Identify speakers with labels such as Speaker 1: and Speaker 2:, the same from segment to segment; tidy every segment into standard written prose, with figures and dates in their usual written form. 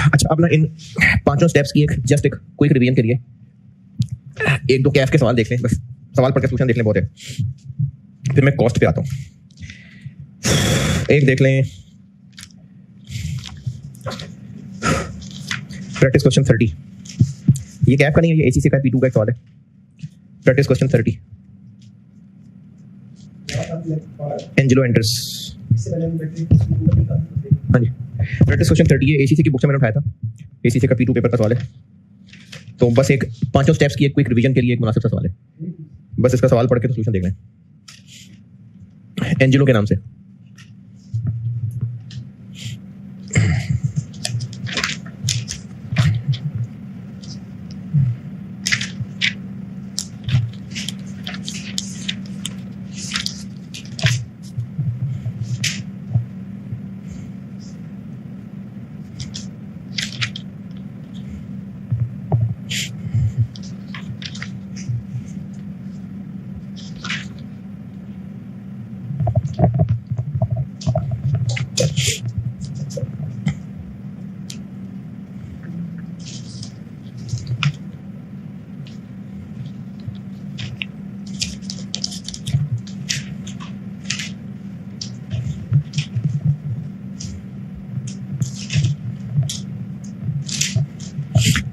Speaker 1: अच्छा, अब ना इन पांचों स्टेप्स की एक क्विक रिवीजन के लिए एक दो कैफ के सवाल देख लें, बस सवाल पढ़ के सोल्यूशन देख लें, बहुत है। फिर मैं कॉस्ट पे आता हूँ। एक देख लें, प्रैक्टिस क्वेश्चन 30। ये कैफ का नहीं है, ये एसीसी का P2 का एक सवाल है। Practice question 30। Angelo enters. हाँ जी, प्रैक्टिस क्वेश्चन 30 है, एसीसी की बुक से मैंने उठाया था। एसीसी का P2 पेपर का सवाल है। तो बस एक पांचों स्टेप्स की एक क्विक रिवीजन के लिए एक मुनासिब सा सवाल है। बस इसका सवाल पढ़ के तो सोल्यूशन देख लें। एंजेलो के नाम से।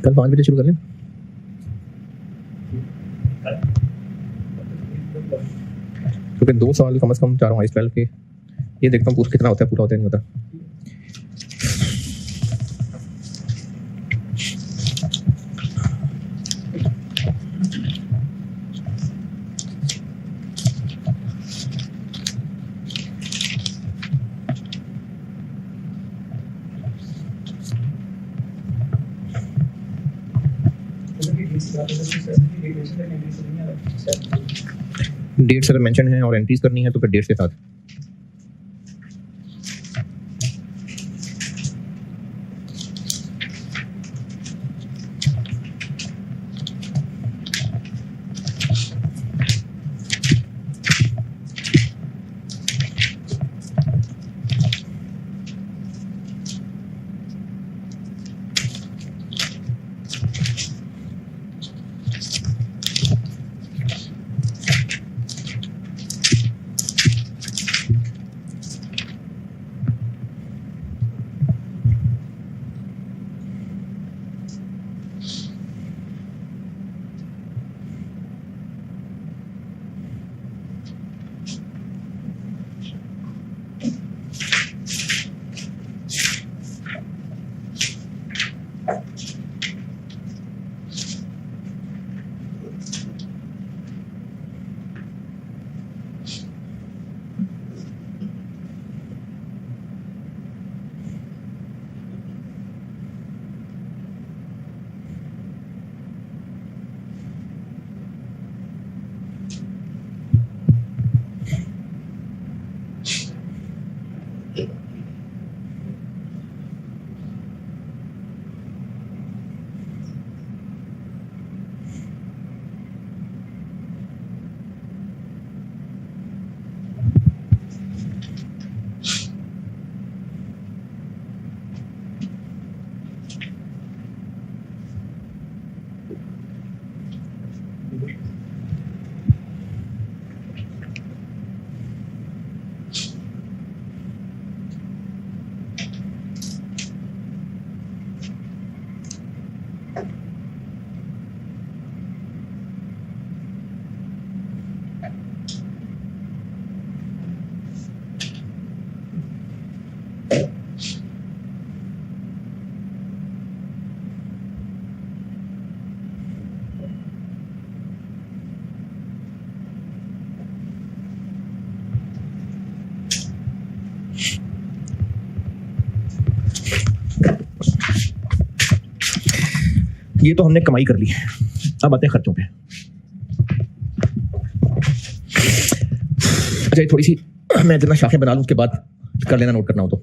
Speaker 1: कल 5 बजे शुरू कर लें, क्योंकि 2 सवाल कम से कम चारों हाई 12 के। ये देखता हूँ पूछ कितना होता है, पूरा होता है नहीं होता। डेट्स अगर मेंशन है और एंट्रीज करनी है तो फिर डेट्स के साथ। ये तो हमने कमाई कर ली, अब आते हैं खर्चों पे। अच्छा, थोड़ी सी मैं जितना शाखें बना लूं उसके बाद कर लेना, नोट करना हो तो।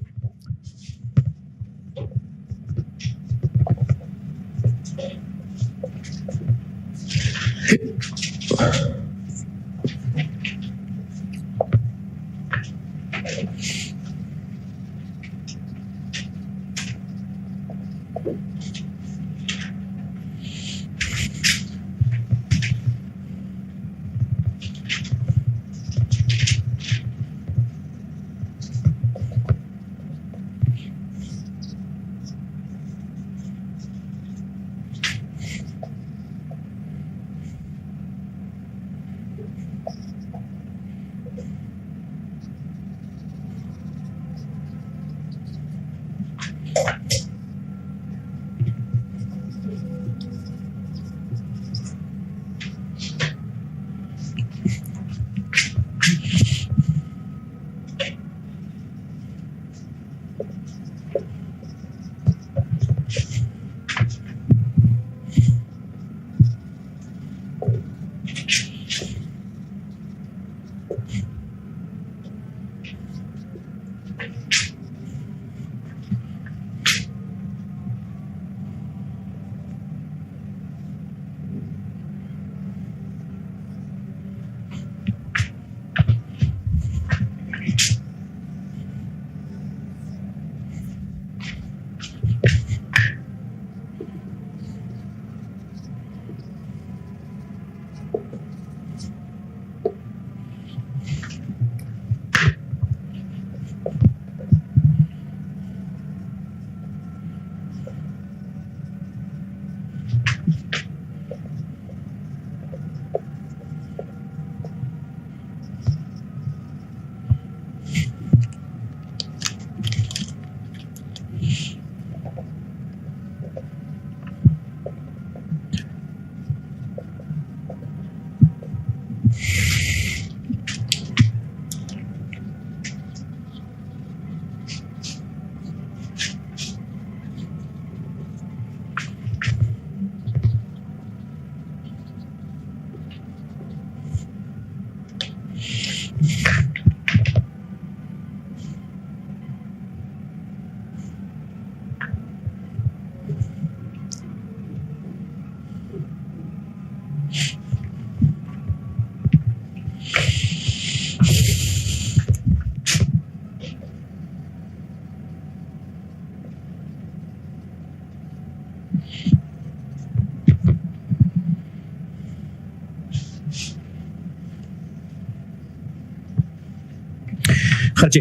Speaker 1: खर्चे,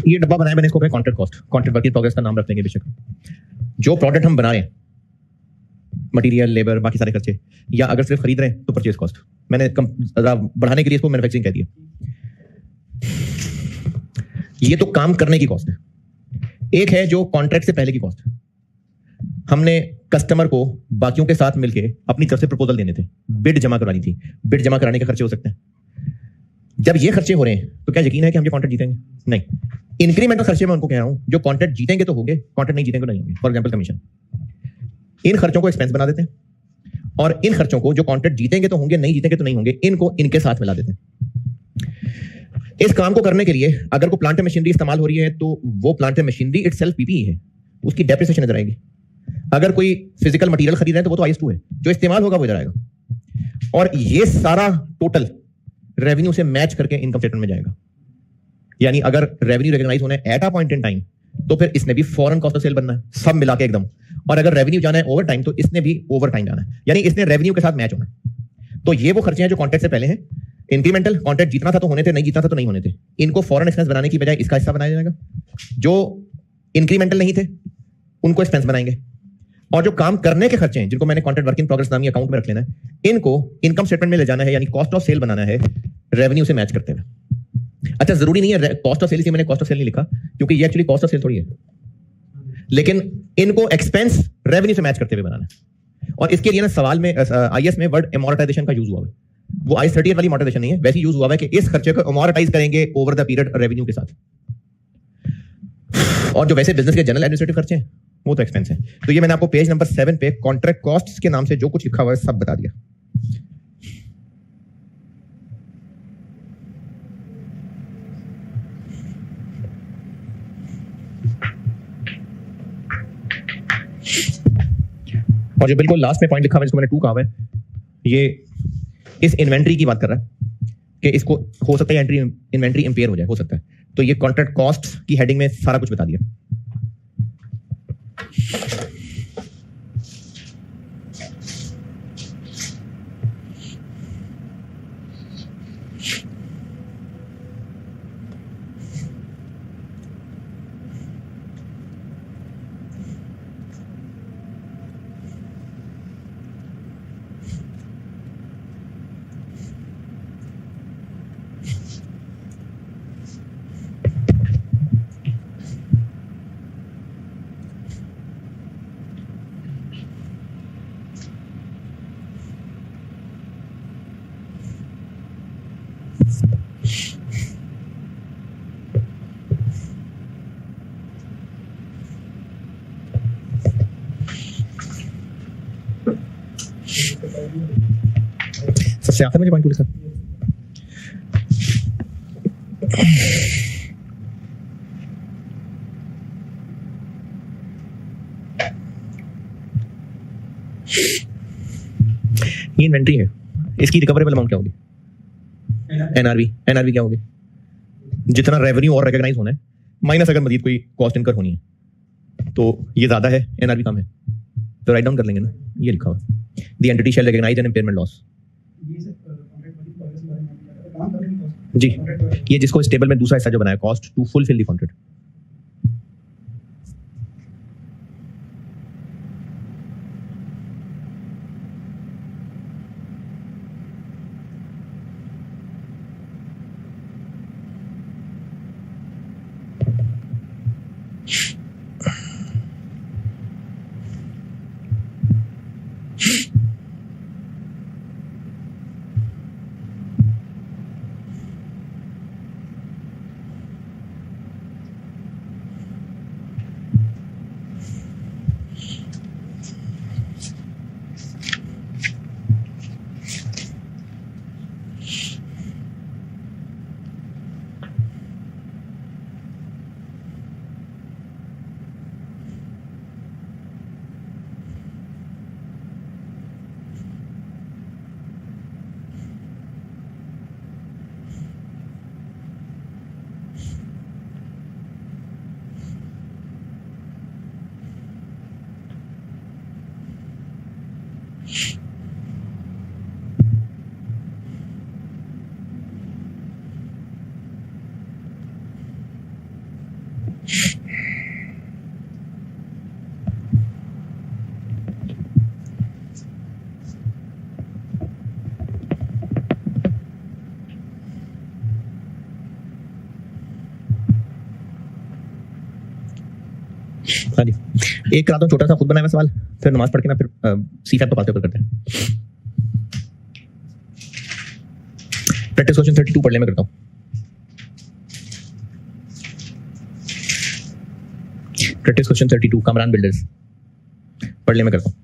Speaker 1: ये डब्बा बनाया मैंने, इसको कहा contract cost, contract work in progress का नाम रख देंगे बेशक। जो प्रोडक्ट हम बना रहे हैं, मटेरियल, लेबर, बाकी सारे खर्चे, या अगर सिर्फ खरीद रहे हैं तो परचेज कॉस्ट। मैंने बढ़ाने के लिए इसको मैन्युफैक्चरिंग कह दिया। ये तो काम करने की कॉस्ट है। एक है जो कॉन्ट्रैक्ट से पहले की कॉस्ट। हमने कस्टमर को बाकियों के साथ मिलके अपनी तरफ से प्रपोजल देने थे, बिड जमा करवानी थी। बिड जमा कराने के खर्चे हो सकते हैं। जब ये खर्चे हो रहे हैं तो क्या यकीन है कि हम ये कॉन्ट्रैक्ट जीतेंगे? नहीं। इंक्रीमेंटल खर्चे मैं उनको कह रहा हूं, जो कॉन्ट्रैक्ट जीतेंगे तो होंगे, कॉन्ट्रैक्ट नहीं जीतेंगे तो नहीं होंगे। For example commission. इन खर्चों को एक्सपेंस बना देते हैं, और इन खर्चों को जो कॉन्ट्रैक्ट जीतेंगे तो होंगे, नहीं जीतेंगे तो नहीं होंगे, इनको इनके साथ मिला देते हैं। इस काम को करने के लिए अगर कोई प्लांट मशीनरी इस्तेमाल हो रही है तो वो प्लांट मशीनरी इटसेल्फ पीपीई है, उसकी डेप्रिसिएशन इधर आएगी। अगर कोई फिजिकल मटेरियल खरीद रहे हैं तो वो तो IS2 है, जो इस्तेमाल होगा वो इधर आएगा। और ये सारा टोटल रेवेन्यू से मैच करके इनकम स्टेटमेंट में जाएगा। यानी अगर रेवेन्यू रिकॉग्नाइज होना है eight a point in time तो फिर इसने भी फॉरेन कॉस्ट ऑफ सेल बनना है, सब मिला के एकदम। और अगर रेवेन्यू जाना है ओवर टाइम तो इसने भी ओवर टाइम जाना है, यानी इसने रेवेन्यू के साथ मैच होना है। तो ये वो खर्चे हैं जो कॉन्ट्रैक्ट से पहले हैं। इंक्रीमेंटल कॉन्ट्रैक्ट जीतना था तो होने थे, नहीं जीतना था तो नहीं होने थे। इनको फॉरेन एक्सपेंस बनाने की बजाय इसका हिस्सा बनाया जाएगा। जो इंक्रीमेंटल नहीं थे उनको एक्सपेंस बनाएंगे। और जो काम करने के खर्चे हैं, जिनको मैंने कॉन्ट्रैक्ट वर्क इन प्रोग्रेस नामी अकाउंट में रख लेना है, इनको इनकम स्टेटमेंट में ले जाना है, यानी कॉस्ट ऑफ सेल बनाना है रेवेन्यू से मैच करते हुए। अच्छा, जरूरी नहीं है कॉस्ट ऑफ सेल, इसलिए मैंने कॉस्ट ऑफ सेल नहीं लिखा क्योंकि ये एक्चुअली कॉस्ट ऑफ सेल थोड़ी है, लेकिन इनको एक्सपेंस रेवेन्यू से मैच करते हुए बनाना है। और इसके लिए ना सवाल में IS में वर्ड अमोर्टाइजेशन का यूज हुआ है। वो IS 38 वाली अमोर्टाइजेशन नहीं है, वैसे यूज हुआ है कि इस खर्चे को अमोर्टाइज करेंगे ओवर द पीरियड रेवेन्यू के साथ। और जो वैसे बिजनेस के जनरल एडमिनिस्ट्रेटिव खर्चे हैं वो तो एक्सपेंस है। तो ये मैंने आपको पेज नंबर 7 पे कॉन्ट्रैक्ट कॉस्ट्स के नाम से जो कुछ लिखा हुआ है सब बता दिया। और जो बिल्कुल लास्ट में पॉइंट लिखा हुआ है जिसको मैंने 2 कहा हुआ है, ये इस इन्वेंट्री की बात कर रहा है कि इसको हो सकता है इन्वेंट्री इंपेयर हो जाए, हो सकता है। तो ये कॉन्ट्रैक्ट कॉस्ट की हेडिंग में सारा कुछ बता दिया। सबसे आखिर में जो पॉइंट लिखा, ये इन्वेंट्री है, इसकी रिकवरेबल अमाउंट क्या होगी? NRV क्या होगी? जितना रेवेन्यू और रिकॉग्नाइज होना है माइनस अगर मजीद कोई कॉस्ट इनकर होनी है तो ये ज्यादा है, एनआरवी कम है, तो राइट डाउन कर लेंगे ना, ये लिखा हुआ the entity shall recognise an impairment loss. जी, ये जिसको इस टेबल में दूसरा हिस्सा जो बनाया, cost to fulfil the contract. हाँ जी, एक करा दो छोटा सा खुद बनाया हुआ सवाल, फिर नमाज पढ़ के ना फिर C5 को पास ऊपर करते हैं। प्रैक्टिस क्वेश्चन 32 पढ़ ले, मैं करता हूँ। प्रैक्टिस क्वेश्चन 32 कामरान बिल्डर्स, पढ़ ले, मैं करता हूँ।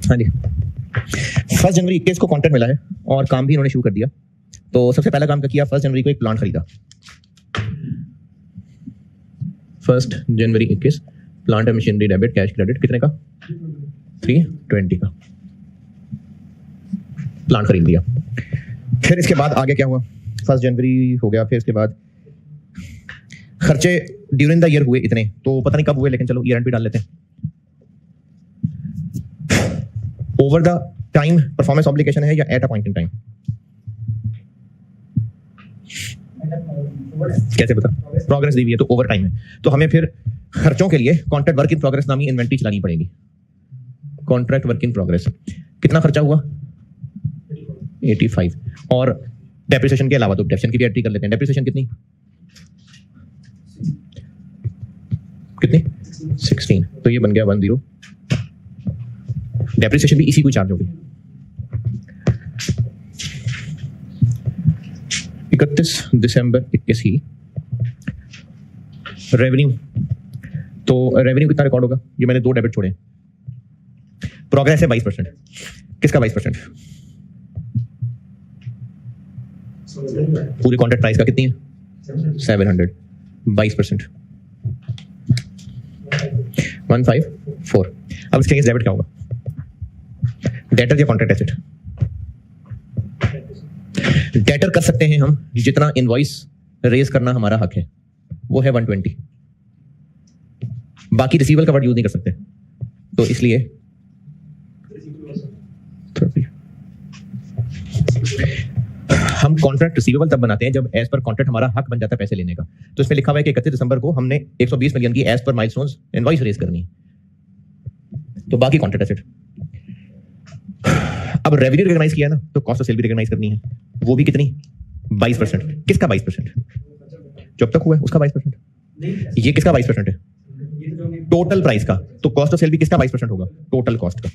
Speaker 1: हाँ जी, 1 जनवरी 21 को कॉन्ट्रैक्ट मिला है और काम भी इन्होंने शुरू कर दिया। तो सबसे पहला काम क्या किया, 1 जनवरी को एक प्लांट खरीदा। 1 जनवरी 21 plant and machinery debit, cash credit कितने का, 320 का प्लांट खरीद लिया। फिर इसके बाद आगे क्या हुआ, 1 जनवरी हो गया, फिर इसके बाद खर्चे ड्यूरिंग द ईयर हुए इतने, तो पता नहीं कब हुए, लेकिन चलो ईयर एंड भी डाल लेते हैं। Over the time performance obligation है या eight a point in time, कैसे पता, प्रोग्रेस दी हुई है तो ओवर टाइम है। तो हमें फिर खर्चों के लिए कॉन्ट्रैक्ट वर्क इन प्रोग्रेस नामी इन्वेंटरी चलानी पड़ेगी। कॉन्ट्रैक्ट वर्क इन प्रोग्रेस कितना खर्चा हुआ, 85, और डेप्रिसिएशन के अलावा तो डेप्रिसिएशन की भी एंट्री कर लेते हैं। डेप्रिसिएशन कितनी, 16, तो ये बन गया 10। डेप्रिसिएशन भी इसी को चार्ज होगी। 31 दिसंबर 21 ही रेवेन्यू, तो रेवेन्यू कितना रिकॉर्ड होगा, ये मैंने 2 डेबिट छोड़े। प्रोग्रेस है 22%, किसका 22%, पूरी कॉन्ट्रैक्ट प्राइस का कितनी है, 700, 22%, 154। अब इसके अगेंस्ट डेबिट क्या होगा, डेटर या कॉन्ट्रैक्ट एसेट, डेटर कर सकते हैं हम जितना इनवॉइस रेज करना हमारा हक है, वो है 120, बाकी रिसीवेबल का वर्ड यूज नहीं कर सकते, तो इसलिए 30। हम कॉन्ट्रैक्ट रिसीवेबल तब बनाते हैं जब एज पर कॉन्ट्रैक्ट हमारा हक बन जाता है पैसे लेने का। तो इसमें लिखा हुआ है कि 31 दिसंबर को हमने 120 मिलियन की as per milestones invoice raise करनी है, तो बाकी कॉन्ट्रैक्ट एसेट। अब रेवेन्यू रिकॉग्नाइज किया ना, तो कॉस्ट ऑफ सेल भी रिकॉग्नाइज करनी है, वो भी कितनी? 22%। किसका 22%? जो अब तक हुआ है उसका 22%। ये किसका 22% है? टोटल प्राइस का। तो कॉस्ट ऑफ सेल भी किसका 22% होगा? टोटल कॉस्ट का।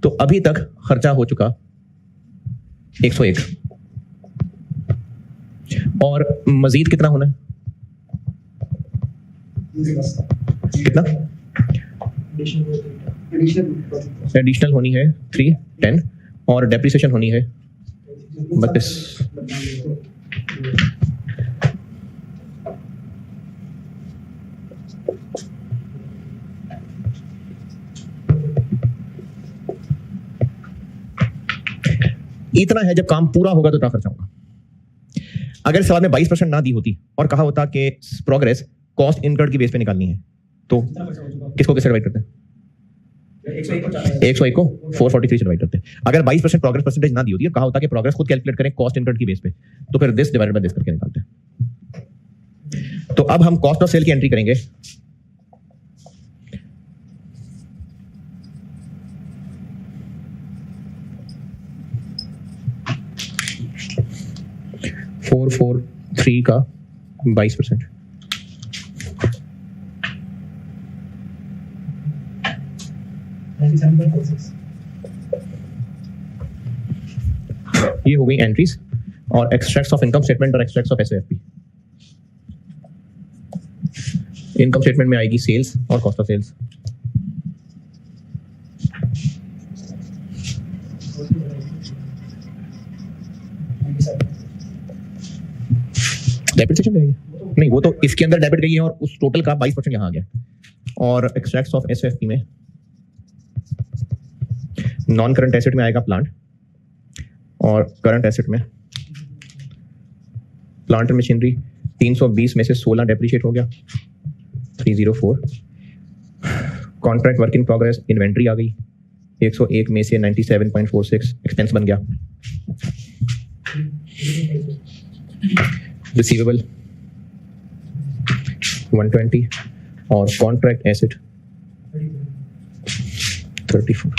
Speaker 1: तो अभी तक खर्चा हो चुका 101, और मजीद कितना होना है? कितना एडिशनल होनी है? 310, और डेप्रिसिएशन होनी है 32। इतना है। जब काम पूरा होगा तो इतना खर्चा होगा। अगर सवाल में 22% ना दी होती और कहा होता कि प्रोग्रेस कॉस्ट इनकर्ड की बेस पे निकालनी है, तो किसको किससे डिवाइड करते हैं? 101 को 443 से डिवाइड करते हैं। अगर 22% प्रोग्रेस परसेंटेज ना दी होती और कहा होता कि प्रोग्रेस खुद कैलकुलेट करें कॉस्ट इनकर्ड की बेस पे, तो फिर दिस डिवाइडेड बाय दिस करके निकालते हैं। तो अब हम कॉस्ट ऑफ सेल की एंट्री करेंगे। $443 का 22%। ये हो गई एंट्रीज और एक्सट्रैक्ट्स ऑफ इनकम स्टेटमेंट और एक्सट्रैक्ट्स ऑफ एसओएफपी। इनकम स्टेटमेंट में आएगी सेल्स और कॉस्ट ऑफ सेल्स। डेप्रिसिएशन रहेगी नहीं, वो तो इसके अंदर डेबिट गई है और उस टोटल का 22% यहां आ गया। और एक्सट्रैक्ट्स ऑफ एसओएफपी में नॉन करंट एसेट में आएगा प्लांट, और करंट एसेट में प्लांट एंड मशीनरी 320 में से 16 डेप्रिशिएट हो गया 304। Contract work in progress inventory आ गई 101 में से 97.46 एक्सपेंस बन गया। रिसीवेबल 120 और कॉन्ट्रैक्ट एसेट 34।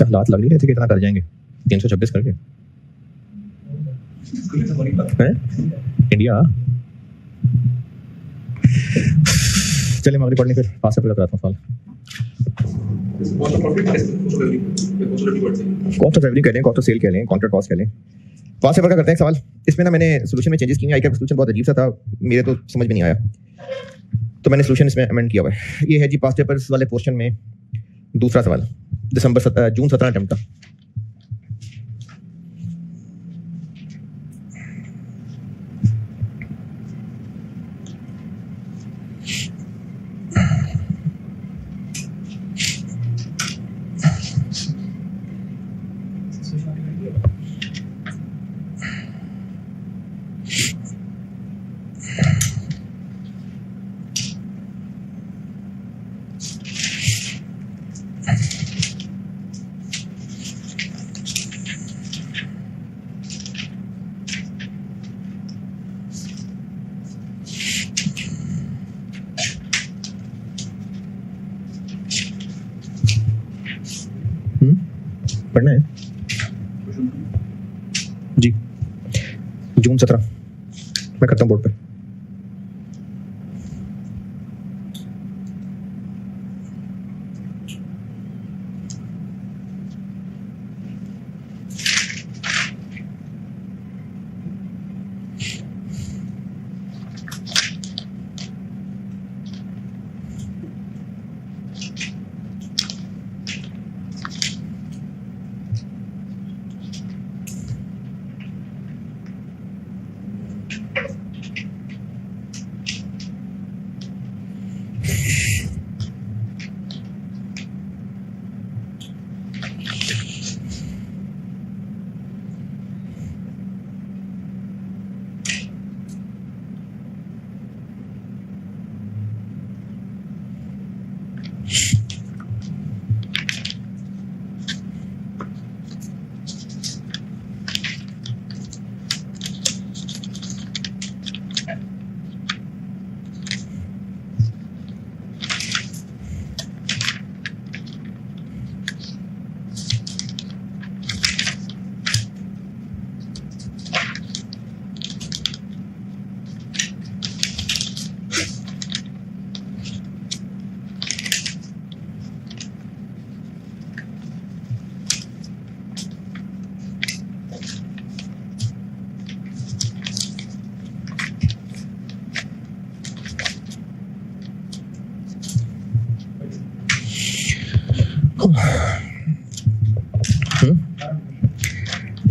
Speaker 1: हालात लग रही है कितना कर जाएंगे 326 करके हैं इंडिया। चलिए मगरिब पढ़ने फिर पास से कराता हूँ सवाल। कॉस्ट ऑफ रेवेन्यू कह लें, कॉस्ट ऑफ सेल कह लें, कॉन्ट्रैक्ट कॉस्ट कह लें, पास से करते हैं सवाल। इसमें ना मैंने सोल्यूशन में चेंजेस किए हैं। आई सोल्यूशन बहुत अजीब सा था, मेरे तो समझ में नहीं आया, तो मैंने सोल्यूशन इसमें अमेंड किया हुआ है। ये है जी पास्ट पेपर्स वाले पोर्शन में दूसरा सवाल, जून 17 अटेम्प्ट का। पढ़ना है जी। जून 17 मैं करता हूँ बोर्ड पे।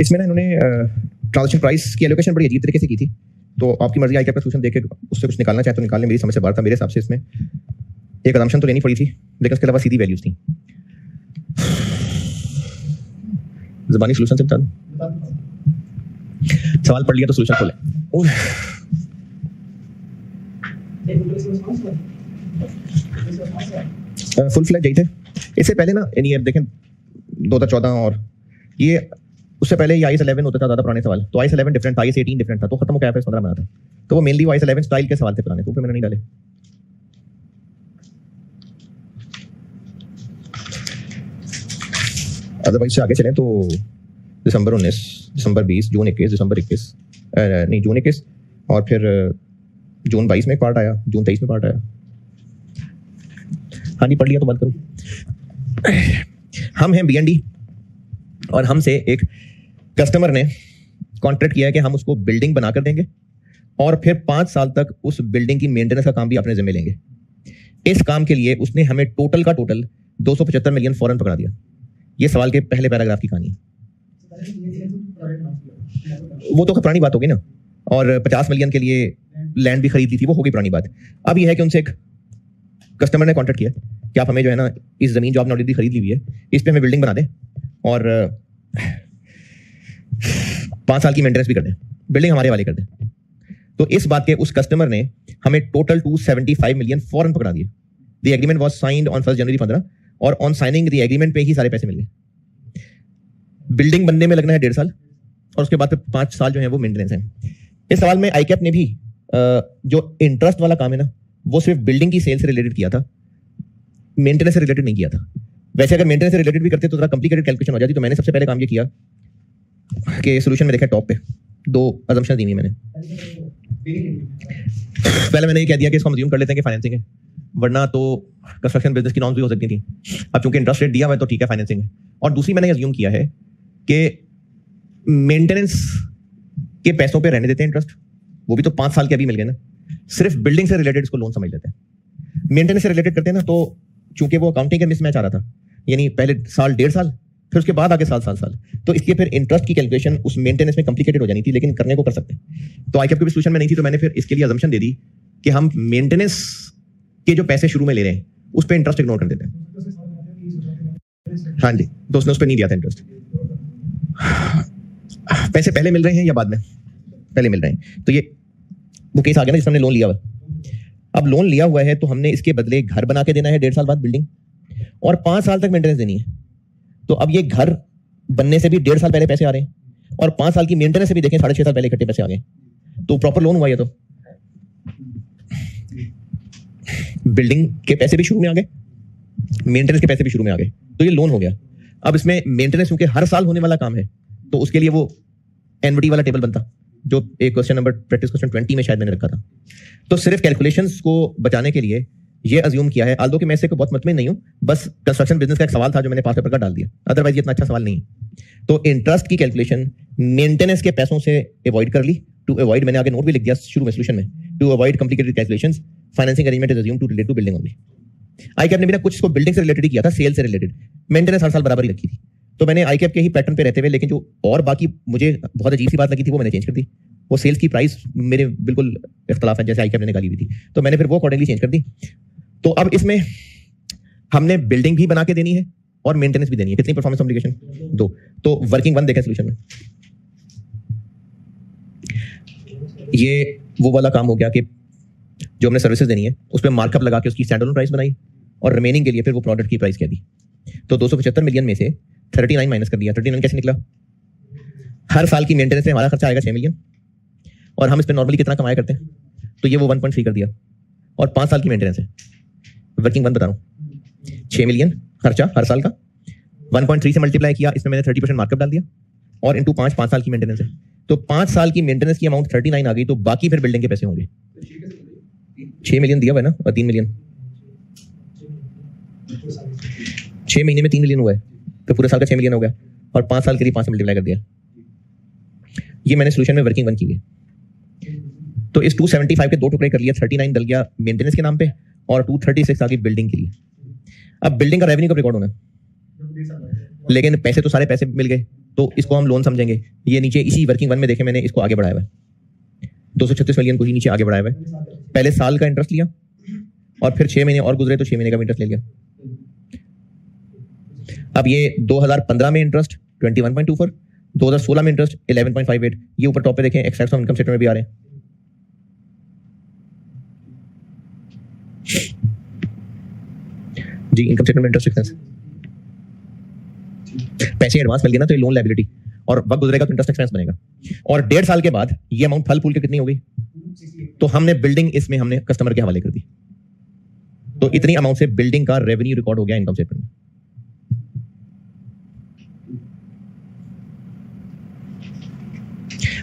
Speaker 1: इसमें ना इन्होंने ट्रांजैक्शन प्राइस की एलोकेशन बड़ी अजीब तरीके से की थी, तो आपकी मर्जी आई क्या सोल्यूशन देके उससे कुछ निकालना चाहे तो निकालने, मेरी समझ से बाहर था। मेरे हिसाब से इसमें एक असम्पशन तो लेनी पड़ी थी, लेकिन उसके अलावा सीधी वैल्यूज थी। ज़बानी सोल्यूशन से बता दूं, सवाल पढ़ लिया तो सोल्यूशन खोले। फुल फ्लैज यही थे। इससे पहले ना यानी अब देखें 2014 और ये उससे पहले ये IS 11 होता था ज़्यादा पुराने सवाल, तो IS 11 डिफरेंट था, IS 18 डिफरेंट था, तो खत्म हो गया IS 15 बना था। तो वो मेनली IS 11 स्टाइल के सवाल थे पुराने, तो फिर मैंने नहीं डाले। अदरवाइज से आगे चलें तो दिसंबर 19, दिसंबर 20, जून 21, दिसंबर 21 नहीं जून 21 और फिर जून 22 में एक पार्ट आया, जून 23 में पार्ट आया। हाँ जी, पढ़ लिया तो बात करूँ। हम हैं BND और हमसे एक कस्टमर ने कॉन्ट्रैक्ट किया है कि हम उसको बिल्डिंग बनाकर देंगे और फिर 5 साल तक उस बिल्डिंग की मेंटेनेंस का काम भी अपने जिम्मे लेंगे। इस काम के लिए उसने हमें टोटल का टोटल 275 मिलियन फौरन पकड़ा दिया। ये सवाल के पहले पैराग्राफ की कहानी है। वो तो पुरानी बात होगी ना, और 50 मिलियन के लिए लैंड भी खरीद ली थी, वो होगी पुरानी बात। अब यह है कि उनसे एक कस्टमर ने कॉन्ट्रैक्ट किया कि आप हमें जो है ना इस जमीन जो आपने ऑलरेडी खरीद ली हुई है इस पे हमें बिल्डिंग बना दें और 5 साल की मेंटेनेंस भी कर दें, बिल्डिंग हमारे वाले कर दें। तो इस बात के उस कस्टमर ने हमें टोटल 275 मिलियन फौरन पकड़ा दिए। The agreement was signed on 1 जनवरी 15 और ऑन साइनिंग द एग्रीमेंट पे ही सारे पैसे मिल गए। बिल्डिंग बनने में लगना है 1.5 साल और उसके बाद फिर 5 साल जो है वो मेंटेनेंस है। इस सवाल में ICAP ने भी जो इंटरेस्ट वाला काम है ना वो सिर्फ बिल्डिंग की सेल से रिलेटेड किया था, मेंटेनेंस से रिलेटेड नहीं किया था। वैसे अगर मेंटेनेंस से रिलेटेड भी करते तो थोड़ा कॉम्प्लिकेटेड कैलकुलेशन हो जाती। तो मैंने सबसे पहले काम ये किया कि सॉल्यूशन में देखें टॉप पे 2 अजम्पशन दी हुई मैंने। पहले मैंने ये कह दिया कि इसको हम अज्यूम कर लेते हैं कि फाइनेंसिंग है, वरना तो कंस्ट्रक्शन बिजनेस की नॉर्म्स भी हो सकती थी। अब चूंकि इंटरेस्ट रेट दिया हुआ है तो ठीक है फाइनेंसिंग है। और दूसरी मैंने अज्यूम किया है कि मेंटेनेंस के पैसों पे रहने देते हैं इंटरेस्ट, वो भी तो 5 साल के अभी मिल गए ना। सिर्फ बिल्डिंग से रिलेटेड इसको लोन समझ लेते हैं, मेंटेनेंस से रिलेटेड करते हैं ना तो चूंकि वो अकाउंटिंग का मिसमैच आ रहा था, यानी पहले साल 1.5 साल फिर उसके बाद आगे साल, तो इसलिए फिर इंटरेस्ट की कैलकुलेशन उस मेंटेनेंस में कॉम्प्लिकेटेड हो जानी थी, लेकिन करने को कर सकते हैं। तो ICAP की भी सॉल्यूशन में नहीं थी, तो मैंने फिर इसके लिए अजम्पशन दे दी कि हम मेंटेनेंस के जो पैसे शुरू में ले रहे हैं उस पर इंटरेस्ट इग्नोर कर देते हैं। हाँ जी, तो उसने उस पर नहीं दिया था इंटरेस्ट। पैसे पहले मिल रहे हैं या बाद में? पहले मिल रहे हैं। तो ये वो केस आ गया ना जिसमें हमने लोन लिया हुआ। अब लोन लिया हुआ है तो हमने इसके बदले घर बना के देना है 1.5 साल बाद बिल्डिंग, और 5 साल तक मेंटेनेंस देनी है। तो अब ये घर बनने से भी 1.5 साल पहले पैसे आ रहे हैं और 5 साल की मेंटेनेंस से भी देखें 6.5 साल पहले इकट्ठे पैसे आ गए। तो प्रॉपर लोन हुआ ये। तो बिल्डिंग के पैसे भी शुरू में आ गए, मेंटेनेंस के पैसे भी शुरू में आ गए, तो ये लोन हो गया। अब इसमें मेंटेनेंस क्योंकि हर साल होने वाला काम है तो उसके लिए वो एनविटी वाला टेबल बनता जो एक क्वेश्चन नंबर प्रैक्टिस क्वेश्चन 20 में शायद मैंने रखा था। तो सिर्फ कैलकुलेशंस को बचाने के लिए ये अज्यूम किया है, आल्दो कि मैं इससे को बहुत मुतमिन नहीं हूं, बस कंस्ट्रक्शन बिजनेस का एक सवाल था जो मैंने पास पेपर का डाल दिया, अदरवाइज ये इतना अच्छा सवाल नहीं है। तो इंटरेस्ट की कैलकुलेशन मेंटेनेंस के पैसों से अवॉइड कर ली, टू अवॉइड, मैंने आगे नोट भी लिख दिया शुरू में सोल्यूशन में, to avoid complicated calculations financing arrangement is assumed to relate to building only. आईकैप ने भी ना कुछ इसको बिल्डिंग से रिलेटेड ही किया था, सेल से रिलेटेड, मेंटेनेंस हर साल बराबर ही रखी थी। तो मैंने आईकैप के ही पैटर्न पे रहते हुए, लेकिन जो और बाकी मुझे बहुत अजीब सी बात लगी थी वो मैंने चेंज कर दी। वो सेल्स की प्राइस मेरे बिल्कुल इख्तलाफ है जैसे आईकैप ने निकाली हुई थी, तो मैंने फिर वो अकॉर्डिंगली चेंज कर दी। तो अब इसमें हमने बिल्डिंग भी बना के देनी है और मेंटेनेंस भी देनी है। कितनी परफॉर्मेंस ऑब्लिगेशन? 2। तो वर्किंग 1 देखें सोल्यूशन में। ये वो वाला काम हो गया कि जो हमने सर्विसेज देनी है उस पर मार्कअप लगा के उसकी स्टैंड अलोन प्राइस बनाई और रिमेनिंग के लिए फिर वो प्रोडक्ट की प्राइस कह दी। तो 275 मिलियन में से 39 माइनस कर दिया। 39 कैसे निकला? हर साल की मेंटेनेंस से हमारा खर्चा आएगा 6 मिलियन और हम इस पर नॉर्मली कितना कमाया करते हैं, तो ये वो 1.3 कर दिया और 5 साल की मेंटेनेंस है। वर्किंग 1 बता रहा हूँ, 6 मिलियन खर्चा हर साल का, 1.3 से मल्टीप्लाई किया, इसमें मैंने 30% मार्कअप डाल दिया और इंटू 5 साल की मेंटेनेंस है। तो 5 साल की मेंटेनेंस की अमाउंट 39 आ गई, तो बाकी फिर बिल्डिंग के पैसे होंगे। 6 मिलियन दिया हुआ है ना और 3 मिलियन, 6 महीने में 3 मिलियन हुआ है, तो पूरे साल का 6 मिलियन हो गया और 5 साल के लिए 5 से मल्टीप्लाई कर दिया। ये मैंने सोल्यूशन में वर्किंग 1 की है। तो इस 275 के 2 टुकड़े कर लिया, 39 डल गया मेंटेनेंस के नाम पे और 236 आ गई बिल्डिंग के लिए। अब बिल्डिंग का रेवेन्यू कब रिकॉर्ड होना है, लेकिन पैसे तो सारे पैसे मिल गए, तो इसको हम लोन समझेंगे। ये नीचे इसी वर्किंग 1 में देखे मैंने इसको आगे बढ़ाया हुआ है, 236 मिलियन को ही नीचे आगे बढ़ाया हुआ है। पहले साल का इंटरेस्ट लिया और फिर 6 महीने और गुजरे तो 6 महीने का भी इंटरेस्ट ले लिया। अब ये 2015 में इंटरेस्ट 21.24, 2016 में इंटरेस्ट 11.58, ये ऊपर टॉप पे देखें एक्सट्रैक्ट फ्रॉम इनकम स्टेटमेंट में भी आ रहे हैं। जी इनकम स्टेटमेंट में इंटरेस्ट एक्सपेंस, पैसे एडवांस मिल गए ना तो ये लोन लायबिलिटी और वक्त गुजरेगा तो इंटरेस्ट एक्सपेंस बनेगा। और 1.5 साल के बाद ये अमाउंट फल फूल के कितनी हो गई, तो हमने बिल्डिंग इसमें हमने कस्टमर के हवाले कर दी, तो इतनी अमाउंट से बिल्डिंग का रेवेन्यू रिकॉर्ड हो गया इनकम स्टेटमेंट में।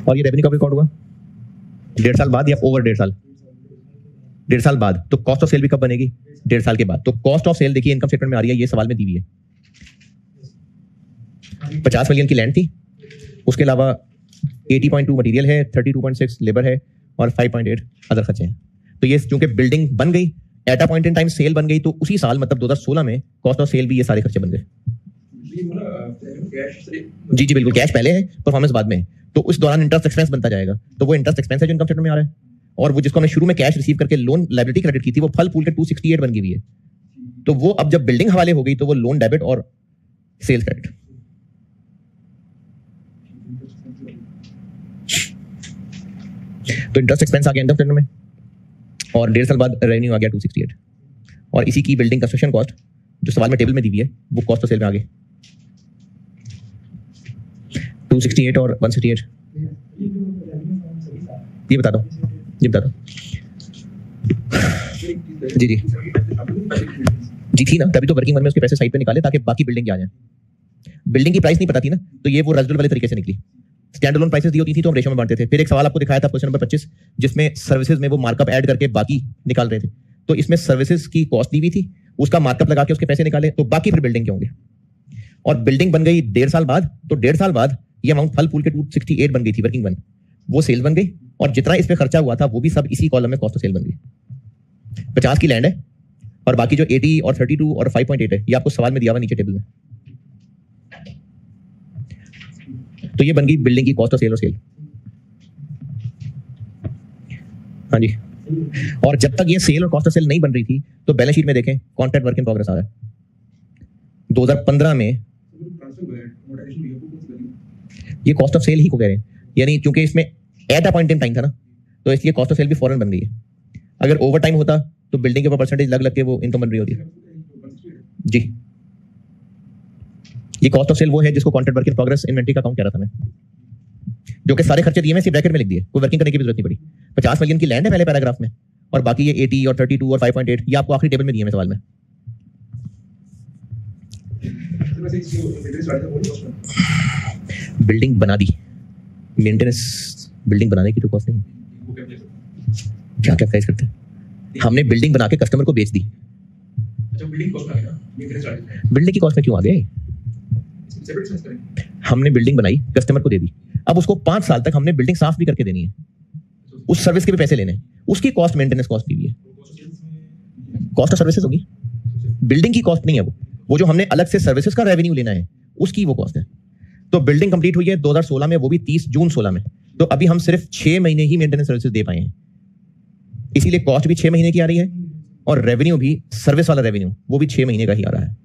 Speaker 1: और ये रेवेन्यू कब रिकॉर्ड हुआ? 1.5 साल बाद या ओवर 1.5 साल? 1.5 साल बाद। तो कॉस्ट ऑफ सेल भी कब बनेगी? 1.5 साल के बाद। तो कॉस्ट ऑफ सेल देखिए इनकम स्टेटमेंट में आ रही है, ये सवाल में दी हुई है। 50 मिलियन की लैंड थी, उसके अलावा 80.2 मटेरियल है, 32.6 लेबर है और 5.8 अदर खर्चे हैं। तो ये चूंकि बिल्डिंग बन गई at a point in time, sale बन गई, तो उसी साल मतलब 2016 में कॉस्ट ऑफ सेल भी ये सारे खर्चे बन गए। जी जी बिल्कुल, कैश पहले है परफॉर्मेंस बाद में है, तो उस दौरान इंटरेस्ट एक्सपेंस बनता जाएगा। तो वो इंटरेस्ट एक्सपेंस है जो इनकम स्टेटमेंट में आ रहा है, और वो जिसको हमने शुरू में कैश रिसीव करके लोन लायबिलिटी क्रेडिट की थी वो फल फूल के 268 बन गई हुई है। तो वो अब जब बिल्डिंग हवाले हो गई तो वो लोन डेबिट और सेल्स क्रेडिट। तो इंटरेस्ट एक्सपेंस आ गया इनकम स्टेटमेंट में और 1.5 साल बाद रेवेन्यू आ गया 268, और इसी की बिल्डिंग कंस्ट्रक्शन कॉस्ट जो सवाल में टेबल में दी हुई है वो कॉस्ट ऑफ सेल में आ गई 268 और 168। ये बता दो, ये बता दो। जी जी जी थी ना, तभी तो वर्किंग 1 में उसके पैसे साइड पे निकाले ताकि बाकी बिल्डिंग आ जाए। बिल्डिंग की प्राइस नहीं पता थी ना, तो ये वो रेजिडुअल वाले तरीके से निकली। स्टैंड अलोन प्राइसेस दी होती थी तो हम रेशो में बांटते थे। फिर एक सवाल आपको दिखाया था क्वेश्चन नंबर 25 जिसमें सर्विसेज में वो मार्कअप ऐड करके बाकी निकाल रहे थे। तो इसमें सर्विसेज की कॉस्ट दी हुई थी, उसका मार्कअप लगा के उसके पैसे निकाले, तो बाकी फिर बिल्डिंग के होंगे। और बिल्डिंग बन गई 1.5 साल बाद, तो 1.5 साल बाद ये अमाउंट फल फूल के 268 बन गई थी वर्किंग 1, वो सेल बन गई, और जितना इस पे खर्चा हुआ था वो भी सब इसी कॉलम में कॉस्ट ऑफ सेल बन गई। 50 की लैंड है और बाकी जो 80 और 32 और 5.8 है ये आपको सवाल में दिया हुआ नीचे टेबल में। तो ये बन गई बिल्डिंग की कॉस्ट ऑफ सेल और सेल। हाँ जी, और जब तक ये सेल और कॉस्ट ऑफ सेल नहीं बन रही थी तो बैलेंस शीट में देखें कॉन्ट्रैक्ट वर्क इन प्रोग्रेस आ रहा है। 2015 में ये कॉस्ट ऑफ सेल ही को कह रहे हैं, यानी क्योंकि इसमें eight a point in time था ना, तो इसलिए कॉस्ट ऑफ सेल भी फौरन बन गई है। अगर ओवर टाइम होता तो बिल्डिंग के ऊपर परसेंटेज लग के वो इनकम बन रही होती है। जी, ये कॉस्ट ऑफ सेल वो है जिसको contract work in progress inventory का अकाउंट कह रहा था मैं, जो कि सारे खर्चे दिए मैं सिर्फ ब्रैकेट में लिख दिए, कोई वर्किंग करने की भी जरूरत नहीं पड़ी। 50 मिलियन की लैंड है पहले पैराग्राफ में, और बाकी ये 80 और 32 और 5.8 ये आपको आखिरी टेबल में दिए हैं सवाल में। बिल्डिंग बना दी, मेंटेनेंस बिल्डिंग बनाने की तो कॉस्ट नहीं है। क्या क्या फेस करते हैं? हमने बिल्डिंग बना के कस्टमर को बेच दी। बिल्डिंग की कॉस्ट में क्यों आ गए? हमने बिल्डिंग बनाई, कस्टमर को दे दी, अब उसको 5 साल तक हमने बिल्डिंग साफ भी करके देनी है, उस सर्विस के भी पैसे लेने हैं, उसकी कॉस्ट मेंटेनेंस कॉस्ट भी है, कॉस्ट ऑफ सर्विसेज होगी। बिल्डिंग की कॉस्ट नहीं है वो जो हमने अलग से सर्विसेज का रेवेन्यू लेना है उसकी वो कॉस्ट है। तो बिल्डिंग कंप्लीट हुई है 2016 में, वो भी 30 जून 16 में। तो अभी हम सिर्फ 6 महीने ही मेंटेनेंस सर्विसेज दे पाए हैं, इसीलिए कॉस्ट भी 6 महीने की आ रही है और रेवेन्यू भी, सर्विस वाला रेवेन्यू वो भी 6 महीने का ही आ रहा है।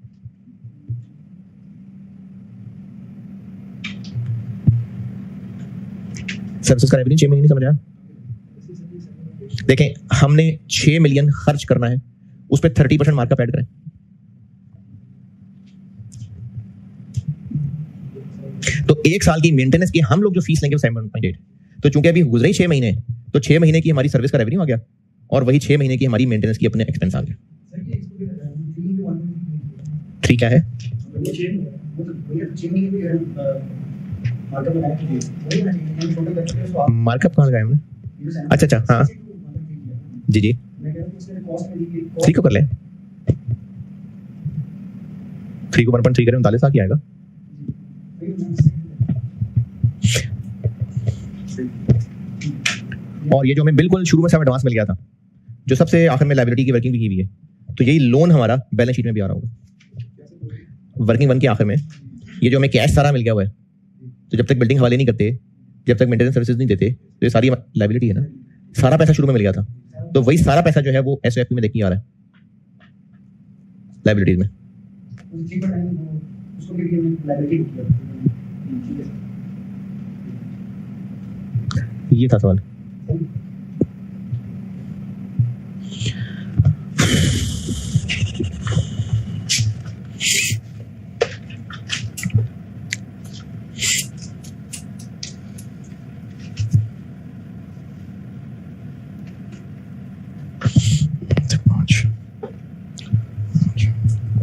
Speaker 1: सर्विसेज का रेवेन्यू 6 महीने, समझ आया? देखें, हमने 6 मिलियन खर्च करना है, उस पर 30% मार्कअप ऐड करें। तो 1 साल की मेंटेनेंस की हम लोग जो फीस लेंगे 7.8, तो चूंकि अभी गुजरे ही 6 महीने, तो 6 महीने की हमारी सर्विस का रेवेन्यू आ गया और वही 6 महीने की हमारी मेंटेनेंस की अपने एक्सपेंस आ गया। 3 क्या है? मार्कअप कहाँ लगाया हमने? अच्छा, हाँ जी 3 को कर लें, 3 को 1.3 करें, 39 आ आएगा। और ये जो हमें बिल्कुल शुरू में सब एडवांस मिल गया था, जो सबसे आखिर में लायबिलिटी की वर्किंग भी की हुई है, तो यही लोन हमारा बैलेंस शीट में भी आ रहा होगा वर्किंग 1 के आखिर में। ये जो हमें कैश सारा मिल गया हुआ है, तो जब तक बिल्डिंग हवाले नहीं करते, जब तक मेंटेनेंस सर्विसेज नहीं देते, तो ये सारी लायबिलिटी है ना, सारा पैसा शुरू में मिल गया था, तो वही सारा पैसा जो है वो एसओएफपी में देखिए आ रहा है लायबिलिटीज में। ये था सवाल।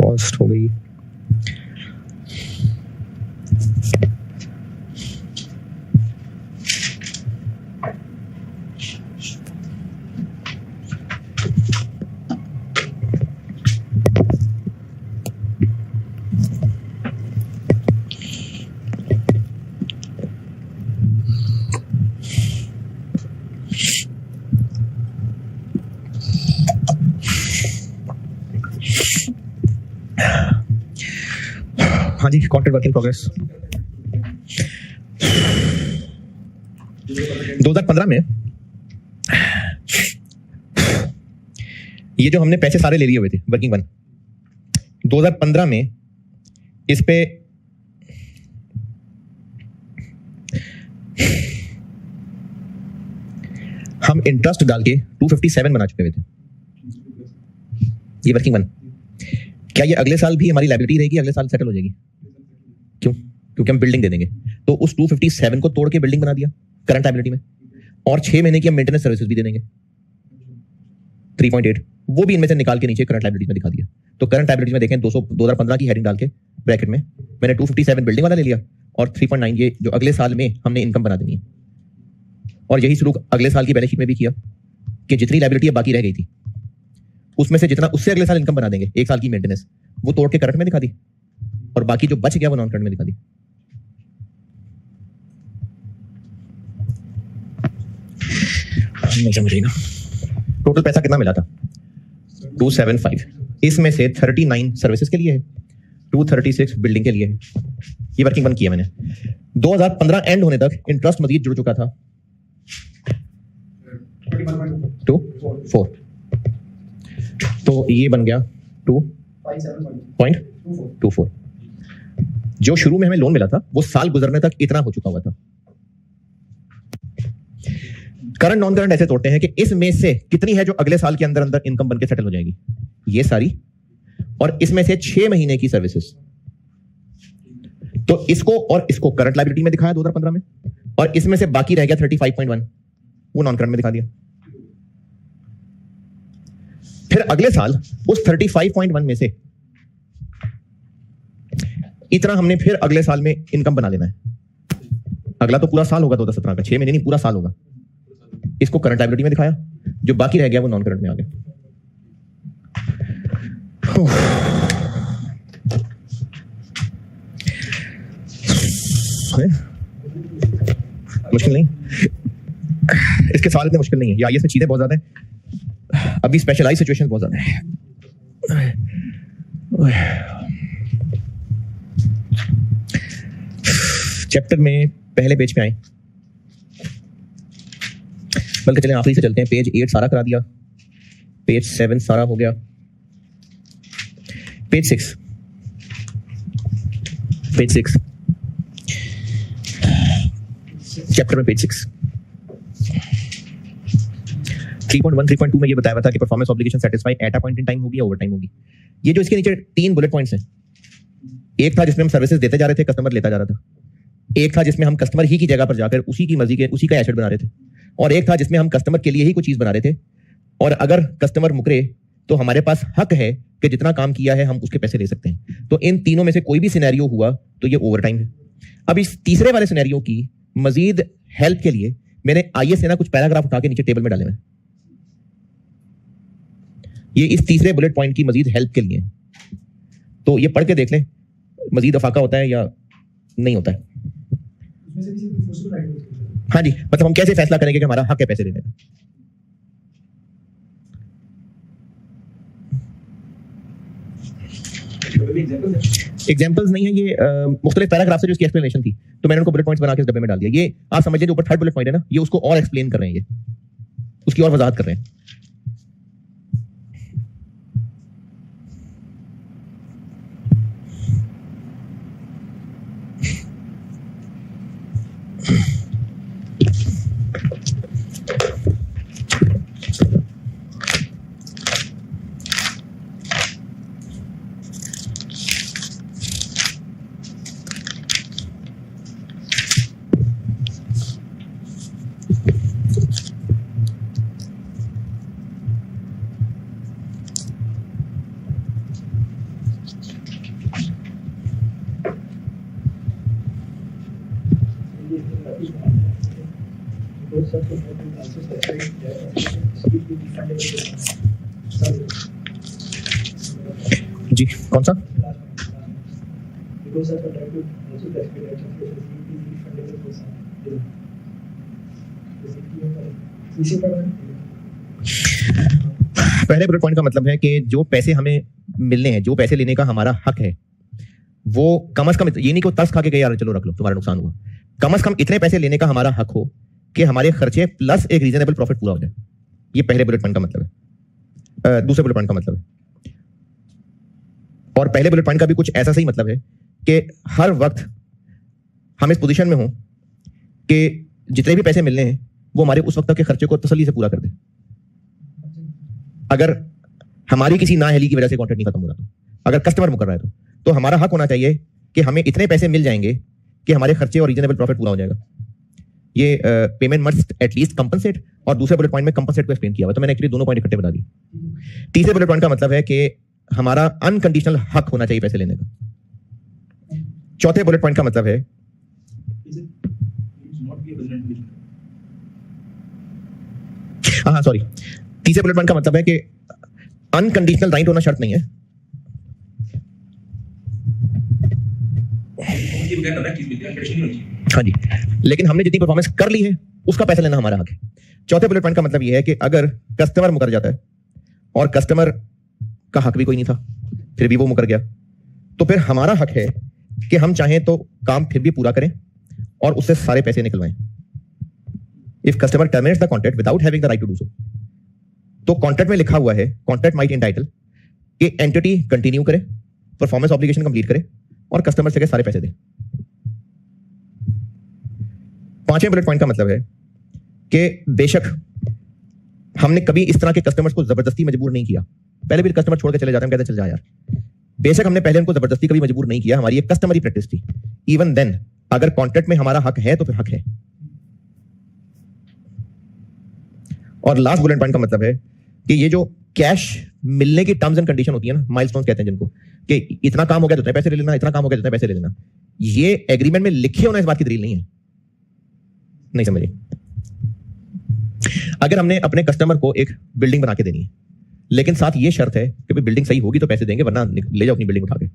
Speaker 1: कॉस्ट हो गई। हाँ जी, कॉन्ट्रैक्ट वर्क इन प्रोग्रेस। 2015 में ये जो हमने पैसे सारे ले लिए हुए थे वर्किंग 1, 2015 में इस पे हम इंटरेस्ट डाल के 257 बना चुके हुए थे। ये वर्किंग 1, क्या ये अगले साल भी हमारी लायबिलिटी रहेगी? अगले साल सेटल हो जाएगी? क्यों? क्योंकि हम बिल्डिंग दे देंगे। तो उस 257 को तोड़ के बिल्डिंग बना दिया करंट लायबिलिटी में, और 6 महीने की हम मेंटेनेंस सर्विसेज भी दे देंगे 3.8, वो भी इनमें से निकाल के नीचे करंट लायबिलिटी में दिखा दिया। तो करंट लायबिलिटी में देखें 2015 की हेडिंग डाल के ब्रैकेट में मैंने 257 बिल्डिंग वाला ले लिया और 3.9 ये जो अगले साल में हमने इनकम बना देनी है। और यही सलूक अगले साल की बैलेंस शीट में भी किया कि जितनी लायबिलिटी बाकी रह गई थी उसमें से जितना उससे अगले साल इनकम बना देंगे, 1 साल की मेंटेनेंस, वो तोड़ के करंट में दिखा दी, और बाकी जो बच गया वो नॉन करंट में दिखा दी। नहीं समझेगा। टोटल पैसा कितना मिला था? 275। इसमें से 39 सर्विसेज के लिए है, 236 बिल्डिंग के लिए है। ये वर्किंग 1 किया मैंने। 2015 एंड होने तक इंटरेस्ट मजीद जुड़ चुका था 2.4, तो ये बन गया 2.24। जो शुरू में हमें लोन मिला था वो साल गुजरने तक इतना हो चुका हुआ था। करंट नॉन करंट ऐसे तोड़ते हैं कि इसमें से कितनी है जो अगले साल के अंदर अंदर इनकम बनके सेटल हो जाएगी, ये सारी, और इसमें से 6 महीने की सर्विसेज। तो इसको और इसको करंट लायबिलिटी में दिखाया 2015 में, और इसमें से बाकी रह गया 35.1, वो नॉन करंट में दिखा दिया। फिर अगले साल उस 35.1 में से इतना हमने फिर अगले साल में इनकम बना लेना है। अगला तो पूरा साल होगा 2017 का, 6 महीने नहीं, पूरा साल होगा। इसको करंट लायबिलिटी में दिखाया, जो बाकी रह गया वो नॉन करंट में आ गया। मुश्किल नहीं, इसके सवाल इतने मुश्किल नहीं है। आईएएस में चीजें बहुत ज्यादा है, अभी स्पेशलाइज सिचुएशन बहुत ज्यादा है। चैप्टर में पहले पेज पे आए, बल्कि चलें आखिरी से चलते हैं। पेज 8 सारा करा दिया, पेज 7 सारा हो गया, पेज 6 चैप्टर में पेज 6 3.1 3.2 में ये बताया हुआ था कि performance obligation satisfy eight a point in time होगी या ओवर टाइम होगी। ये जो इसके नीचे 3 बुलेट पॉइंट्स हैं, एक था जिसमें हम सर्विसेज देते जा रहे थे, कस्टमर लेता जा रहा था। एक था जिसमें हम कस्टमर ही की जगह पर जाकर उसी की मर्जी के उसी का एसेट बना रहे थे, और एक था जिसमें हम कस्टमर के लिए ही कोई चीज बना रहे थे, और अगर कस्टमर मुकरे तो हमारे पास हक है कि जितना काम किया है हम उसके पैसे ले सकते हैं। तो इन तीनों में से कोई भी सिनेरियो हुआ तो ये ओवर टाइम है। अब इस तीसरे वाले सिनेरियो की मजीद हेल्प के लिए मैंने आईएएस से ना कुछ पैराग्राफ उठा के नीचे टेबल में डाले हैं। ये इस तीसरे बुलेट पॉइंट की मजीद हेल्प के लिए, तो ये पढ़ के देख लें मजीद अफाका होता है या नहीं होता है। हाँ जी, मतलब हम कैसे फैसला करेंगे कि हमारा हक है पैसे लेने का। एग्जाम्पल्स नहीं है ये, मुख्तलिफ पैराग्राफ से जो इसकी एक्सप्लेनेशन थी, तो मैंने उनको बुलेट पॉइंट्स बना के इस डब्बे में डाल दिया। ये आप समझिए जो ऊपर थर्ड बुलेट पॉइंट है ना, ये उसको और एक्सप्लेन कर रहे हैं, ये उसकी और वजाहत कर रहे हैं। जी कौन सा? पहले बुलेट पॉइंट का मतलब है कि जो पैसे हमें मिलने हैं, जो पैसे लेने का हमारा हक है, वो कम से कम ये नहीं कि तर्स खा के गए यार चलो रख लो तुम्हारा नुकसान हुआ, कम से कम इतने पैसे लेने का हमारा हक हो कि हमारे खर्चे प्लस एक रीजनेबल प्रॉफिट पूरा हो जाए। ये पहले बुलेट पॉइंट का मतलब है। दूसरे बुलेट पॉइंट का मतलब है, और पहले बुलेट पॉइंट का भी कुछ ऐसा सही मतलब है कि हर वक्त हम इस पोजीशन में हो कि जितने भी पैसे मिलने हैं वो हमारे उस वक्त तक के खर्चे को तसल्ली से पूरा कर दे। अगर हमारी किसी नाअहली की वजह से कॉन्ट्रैक्ट नहीं खत्म हो रहा, तो अगर कस्टमर मुकर रहा है तो हमारा हक होना चाहिए कि हमें इतने पैसे मिल जाएंगे कि हमारे खर्चे और रीजनेबल प्रॉफिट पूरा हो जाएगा। ये पेमेंट मस्ट एटलीस्ट कंपनसेट, और दूसरे बुलेट पॉइंट में कंपनसेट को एक्सप्लेन किया हुआ, तो मैंने एक्चुअली दोनों पॉइंट इकट्ठे बता दिए। तीसरे बुलेट पॉइंट का मतलब है कि हमारा अनकंडीशनल हक होना चाहिए पैसे लेने का। चौथे बुलेट पॉइंट का मतलब है हाँ सॉरी, तीसरे बुलेट पॉइंट का मतलब है कि अनकंडीशनल राइट होना शर्त नहीं है। हाँ जी, लेकिन हमने जितनी परफॉर्मेंस कर ली है उसका पैसा लेना हमारा हक है। चौथे बुलेट पॉइंट का मतलब यह है कि अगर कस्टमर मुकर जाता है और कस्टमर का हक भी कोई नहीं था, फिर भी वो मुकर गया, तो फिर हमारा हक है कि हम चाहें तो काम फिर भी पूरा करें और उससे सारे पैसे निकलवाएं। If customer terminates the contract without having the right to do so, तो कॉन्ट्रैक्ट में लिखा हुआ है, कॉन्ट्रैक्ट माइट एंटाइटल कि एंटिटी कंटिन्यू करे, परफॉर्मेंस ऑब्लिगेशन कंप्लीट करे और कस्टमर से सारे पैसे दे। पांचवें बुलेट पॉइंट का मतलब है कि बेशक हमने कभी इस तरह के कस्टमर्स को जबरदस्ती मजबूर नहीं किया। पहले भी कस्टमर छोड़ के चले जाते हैं, कहते चल जा यार, बेशक हमने पहले उनको जबरदस्ती कभी मजबूर नहीं किया, हमारी एक कस्टमरी प्रैक्टिस थी। इवन देन अगर कॉन्ट्रैक्ट में हमारा हक है तो फिर हक है। और लास्ट बुलेट पॉइंट का मतलब है कि ये जो कैश मिलने की टर्म्स एंड कंडीशन होती है ना, माइलस्टोन्स कहते हैं जिनको, कि इतना काम हो गया तो इतने पैसे ले लेना, इतना काम हो गया तो इतने पैसे ले लेना, ये एग्रीमेंट में लिखे होना इस बात की दलील नहीं है। नहीं समझे। अगर हमने अपने कस्टमर को एक बिल्डिंग बना के देनी है, लेकिन साथ ये शर्त है कि भाई बिल्डिंग सही होगी तो पैसे देंगे, वरना ले जाओ अपनी बिल्डिंग उठा के।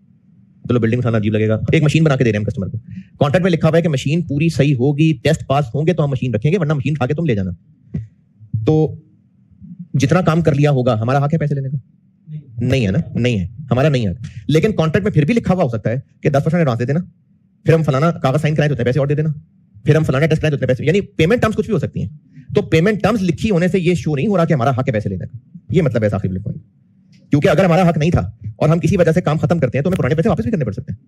Speaker 1: चलो बिल्डिंग उठाना अजीब लगेगा। एक मशीन बना के दे रहे हैं हम कस्टमर को, कॉन्ट्रैक्ट में लिखा हुआ है कि मशीन पूरी सही होगी, टेस्ट पास होंगे तो हम मशीन रखेंगे, वरना मशीन उठा के तुम ले जाना। तो जितना काम कर लिया होगा हमारा हक है पैसे लेने का? नहीं है ना, नहीं है, हमारा नहीं है। लेकिन कॉन्ट्रैक्ट में फिर भी लिखा हुआ हो सकता है कि 10% एडवांस दे देना, फिर हम फलाना कागज साइन कराए तो उतने पैसे और दे देना, फिर हम फलाना टेस्ट कराए तो उतने पैसे, यानी पेमेंट टर्म्स कुछ भी हो सकती हैं। तो पेमेंट टर्म्स लिखी होने से ये शो नहीं हो रहा कि हमारा हक है पैसे लेने का। ये मतलब है आखिरी बुलेट पॉइंट। क्योंकि अगर हमारा हक नहीं था और हम किसी वजह से काम खत्म करते हैं तो हमें पुराने पैसे वापस भी करने पड़ सकते हैं।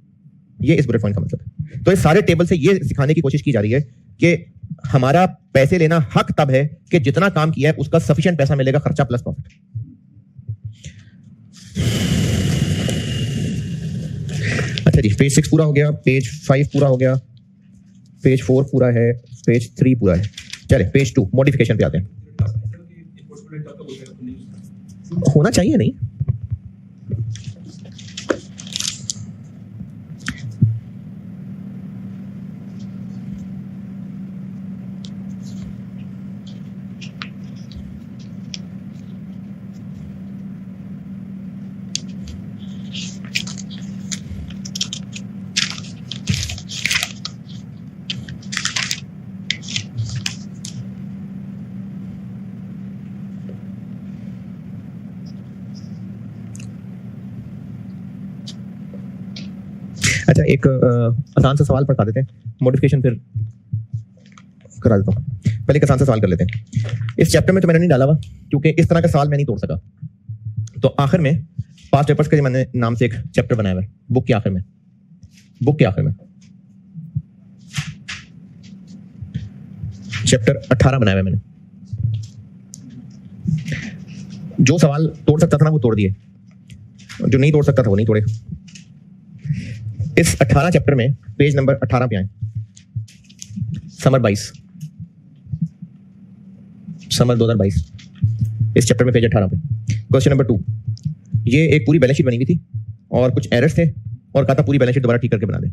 Speaker 1: ये इस बुलेट पॉइंट का मतलब है। तो इस सारे टेबल से ये सिखाने की कोशिश की जा रही है कि हमारा पैसे लेना हक तब है कि जितना काम किया है उसका सफिशिएंट पैसा मिलेगा, खर्चा प्लस प्रॉफिट। अच्छा जी, पेज 6 पूरा हो गया, पेज 5 पूरा हो गया, पेज 4 पूरा है, पेज 3 पूरा है। चले पेज 2 मॉडिफिकेशन पे आते हैं। होना चाहिए नहीं? अच्छा, एक आसान सा सवाल पढ़ा देते हैं, मॉडिफिकेशन फिर करा देता हूँ। पहले एक आसान सा सवाल कर लेते हैं। इस चैप्टर में तो मैंने नहीं डाला हुआ क्योंकि इस तरह का सवाल मैं नहीं तोड़ सका। तो आखिर में पास्ट पेपर्स के मैंने नाम से एक चैप्टर बनाया हुआ है बुक के आखिर में। बुक के आखिर में चैप्टर 18 बनाया हुआ है मैंने। जो सवाल तोड़ सकता था ना वो तोड़ दिए, जो नहीं तोड़ सकता था वो नहीं तोड़े। इस 18 चैप्टर में पेज नंबर 18 पे आए, समर 22, समर 2022, इस चैप्टर में पेज 18 पे क्वेश्चन नंबर 2। ये एक पूरी बैलेंस शीट बनी हुई थी और कुछ एरर्स थे और कहा था पूरी बैलेंस शीट दोबारा ठीक करके बना दे।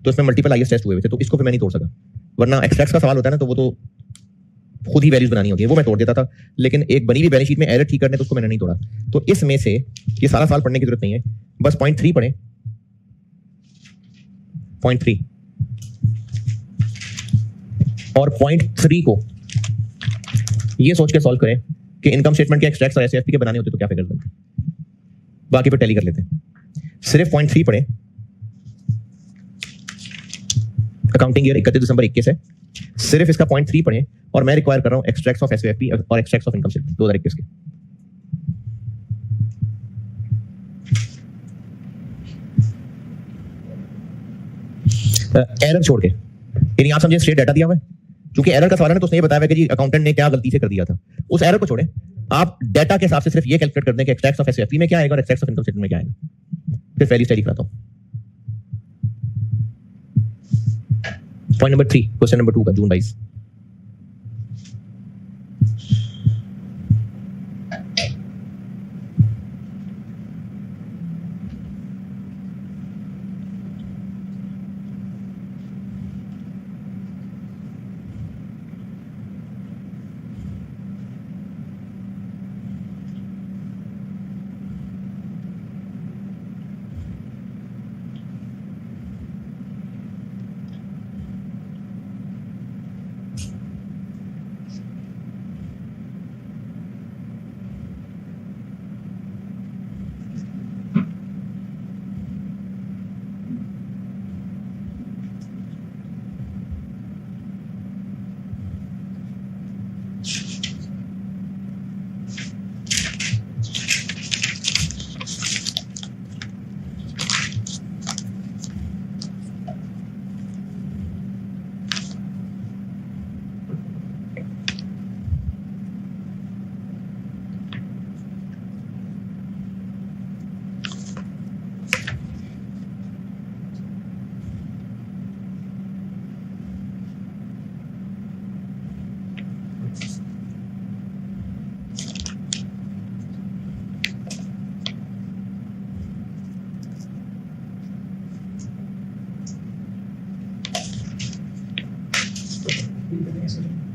Speaker 1: तो इसमें मल्टीपल आईएस टेस्ट हुए हुए थे, तो इसको फिर मैं नहीं तोड़ सका। वरना एक्सट्रैक्ट्स का सवाल होता है ना, तो वो तो खुद ही वैल्यूज बनानी होती है, वो मैं तोड़ देता था। लेकिन एक बनी हुई बैलेंस शीट में एरर ठीक करने तो उसको मैंने नहीं तोड़ा। तो इसमें से ये सारा सवाल पढ़ने की जरूरत नहीं है, बस पॉइंट 3 पढ़े। पॉइंट 3 और पॉइंट 3 को ये सोच के सॉल्व करें कि इनकम स्टेटमेंट के एक्सट्रैक्ट्स और एसएफपी के बनाने होते तो क्या फिगर बनते, बाकी पे टैली कर लेते हैं। सिर्फ पॉइंट 3 पढ़े। अकाउंटिंग ईयर 31 दिसंबर 21 है, सिर्फ इसका पॉइंट 3 पढ़े और मैं रिक्वायर कर रहा हूं एक्सट्रैक्ट्स ऑफ एसएफपी और एक्सट्रैक्ट्स ऑफ इनकम स्टेटमेंट 2021 के। एरर छोड़ के, यानी आप समझे स्ट्रेट डाटा दिया हुआ है, क्योंकि एरर का सवाल है ना, तो उसने ये बताया कि जी अकाउंटेंट ने क्या गलती से कर दिया था। उस एरर को छोड़े, आप डाटा के हिसाब से सिर्फ ये कैलकुलेट कर दें कि एक्सट्रैक्ट्स ऑफ एसएफपी में क्या आएगा और एक्सट्रैक्ट्स ऑफ इनकम स्टेटमेंट में क्या आएगा। फिर वैल्यू स्टडी कराता हूं। पॉइंट नंबर 3 क्वेश्चन नंबर 2 का जून 22।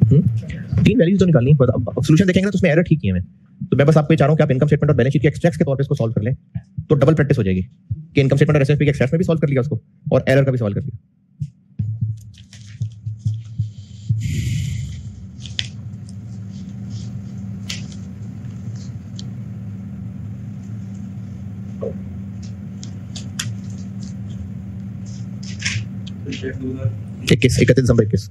Speaker 1: तीन वैल्यूज तो निकालनी है, सोल्यूशन देखेंगे ना तो उसमें एरर ठीक ही है मैं, तो मैं बस आपको ये चाह रहा हूँ कि आप इनकम स्टेटमेंट और बैलेंस शीट के एक्सट्रैक्ट्स के तौर पे इसको सॉल्व कर लें, तो डबल प्रैक्टिस हो जाएगी कि इनकम स्टेटमेंट और एसएसपी के एक्सट्रैक्ट्स में भी सॉल्व कर लिया उसको और एरर का भी सॉल्व कर लिया। इक्कीस 31 दिसंबर 21।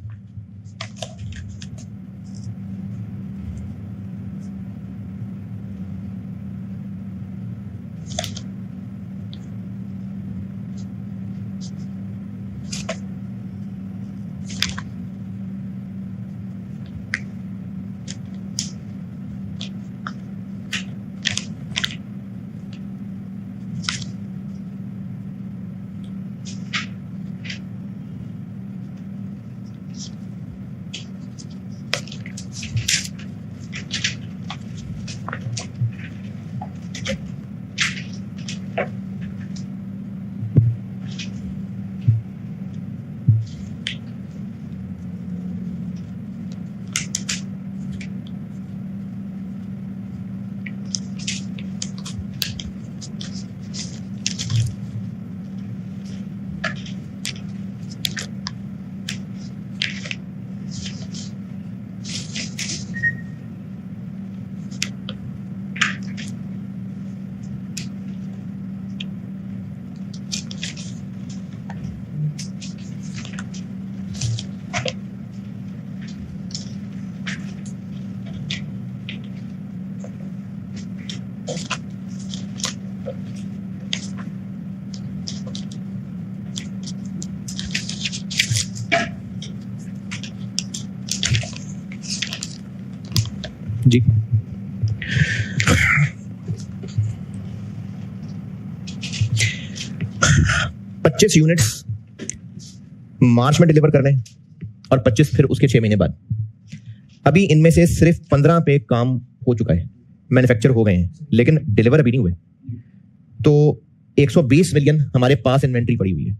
Speaker 1: जी पच्चीस यूनिट्स मार्च में डिलीवर करने और 25 फिर उसके 6 महीने बाद। अभी इनमें से सिर्फ 15 पे काम हो चुका है, मैन्युफैक्चर हो गए हैं, लेकिन डिलीवर अभी नहीं हुए। तो 120 मिलियन हमारे पास इन्वेंट्री पड़ी हुई है,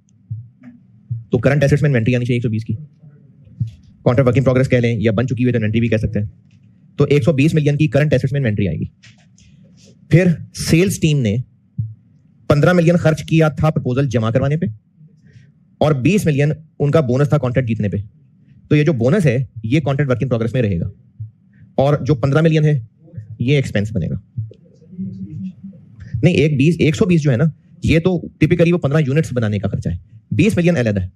Speaker 1: तो करंट एसेट्स में इन्वेंट्री आनी चाहिए 120 की। कॉन्ट्रैक्ट वर्क इन प्रोग्रेस कह लें या बन चुकी हुई तो इन्वेंट्री भी कह सकते हैं। तो 120 मिलियन की करंट एसेट्स में इन्वेंट्री आएगी। फिर सेल्स टीम ने 15 मिलियन खर्च किया था प्रपोजल जमा करवाने पे और 20 मिलियन उनका बोनस था कॉन्ट्रैक्ट जीतने पे। तो ये जो बोनस है ये कॉन्ट्रैक्ट वर्क इन प्रोग्रेस में रहेगा और जो 15 मिलियन है ये एक्सपेंस बनेगा। नहीं 120 जो है ना ये तो टिपिकली वो 15 यूनिट्स बनाने का खर्चा है। 20 मिलियन अलग है,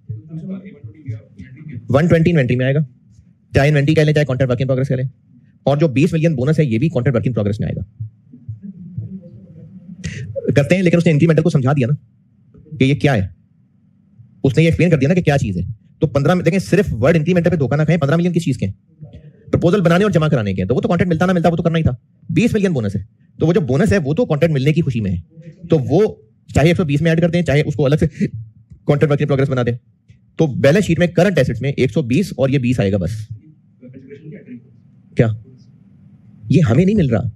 Speaker 1: 120 इन्वेंट्री में आएगा, चाहे इन्वेंट्री कह लें चाहे कॉन्ट्रैक्ट वर्क इन प्रोग्रेस कह लें। और जो 20 मिलियन बोनस है ये भी कॉन्ट्रैक्ट वर्क इन प्रोग्रेस में आएगा। करते हैं, लेकिन उसने इंक्रीमेंटल को समझा दिया ना कि ये क्या है, उसने ये एक्सप्लेन कर दिया ना कि क्या चीज है। तो 15 देखें, सिर्फ वर्ड इंक्रीमेंटल पे धोखा ना खाएं। 15 मिलियन की चीज के प्रपोजल बनाने और जमा कराने के, तो वो तो कॉन्ट्रैक्ट मिलता ना मिलता वो तो करना ही था। 20 मिलियन बोनस है, तो वो जो बोनस है वो तो कॉन्ट्रैक्ट मिलने की खुशी में है, तो वो चाहे 120 में ऐड कर दें चाहे उसको अलग से कॉन्ट्रैक्ट वर्क इन प्रोग्रेस बना दें। तो बैलेंस शीट में करंट एसेट्स में 120 और ये 20 आएगा बस। क्या ये हमें नहीं मिल रहा?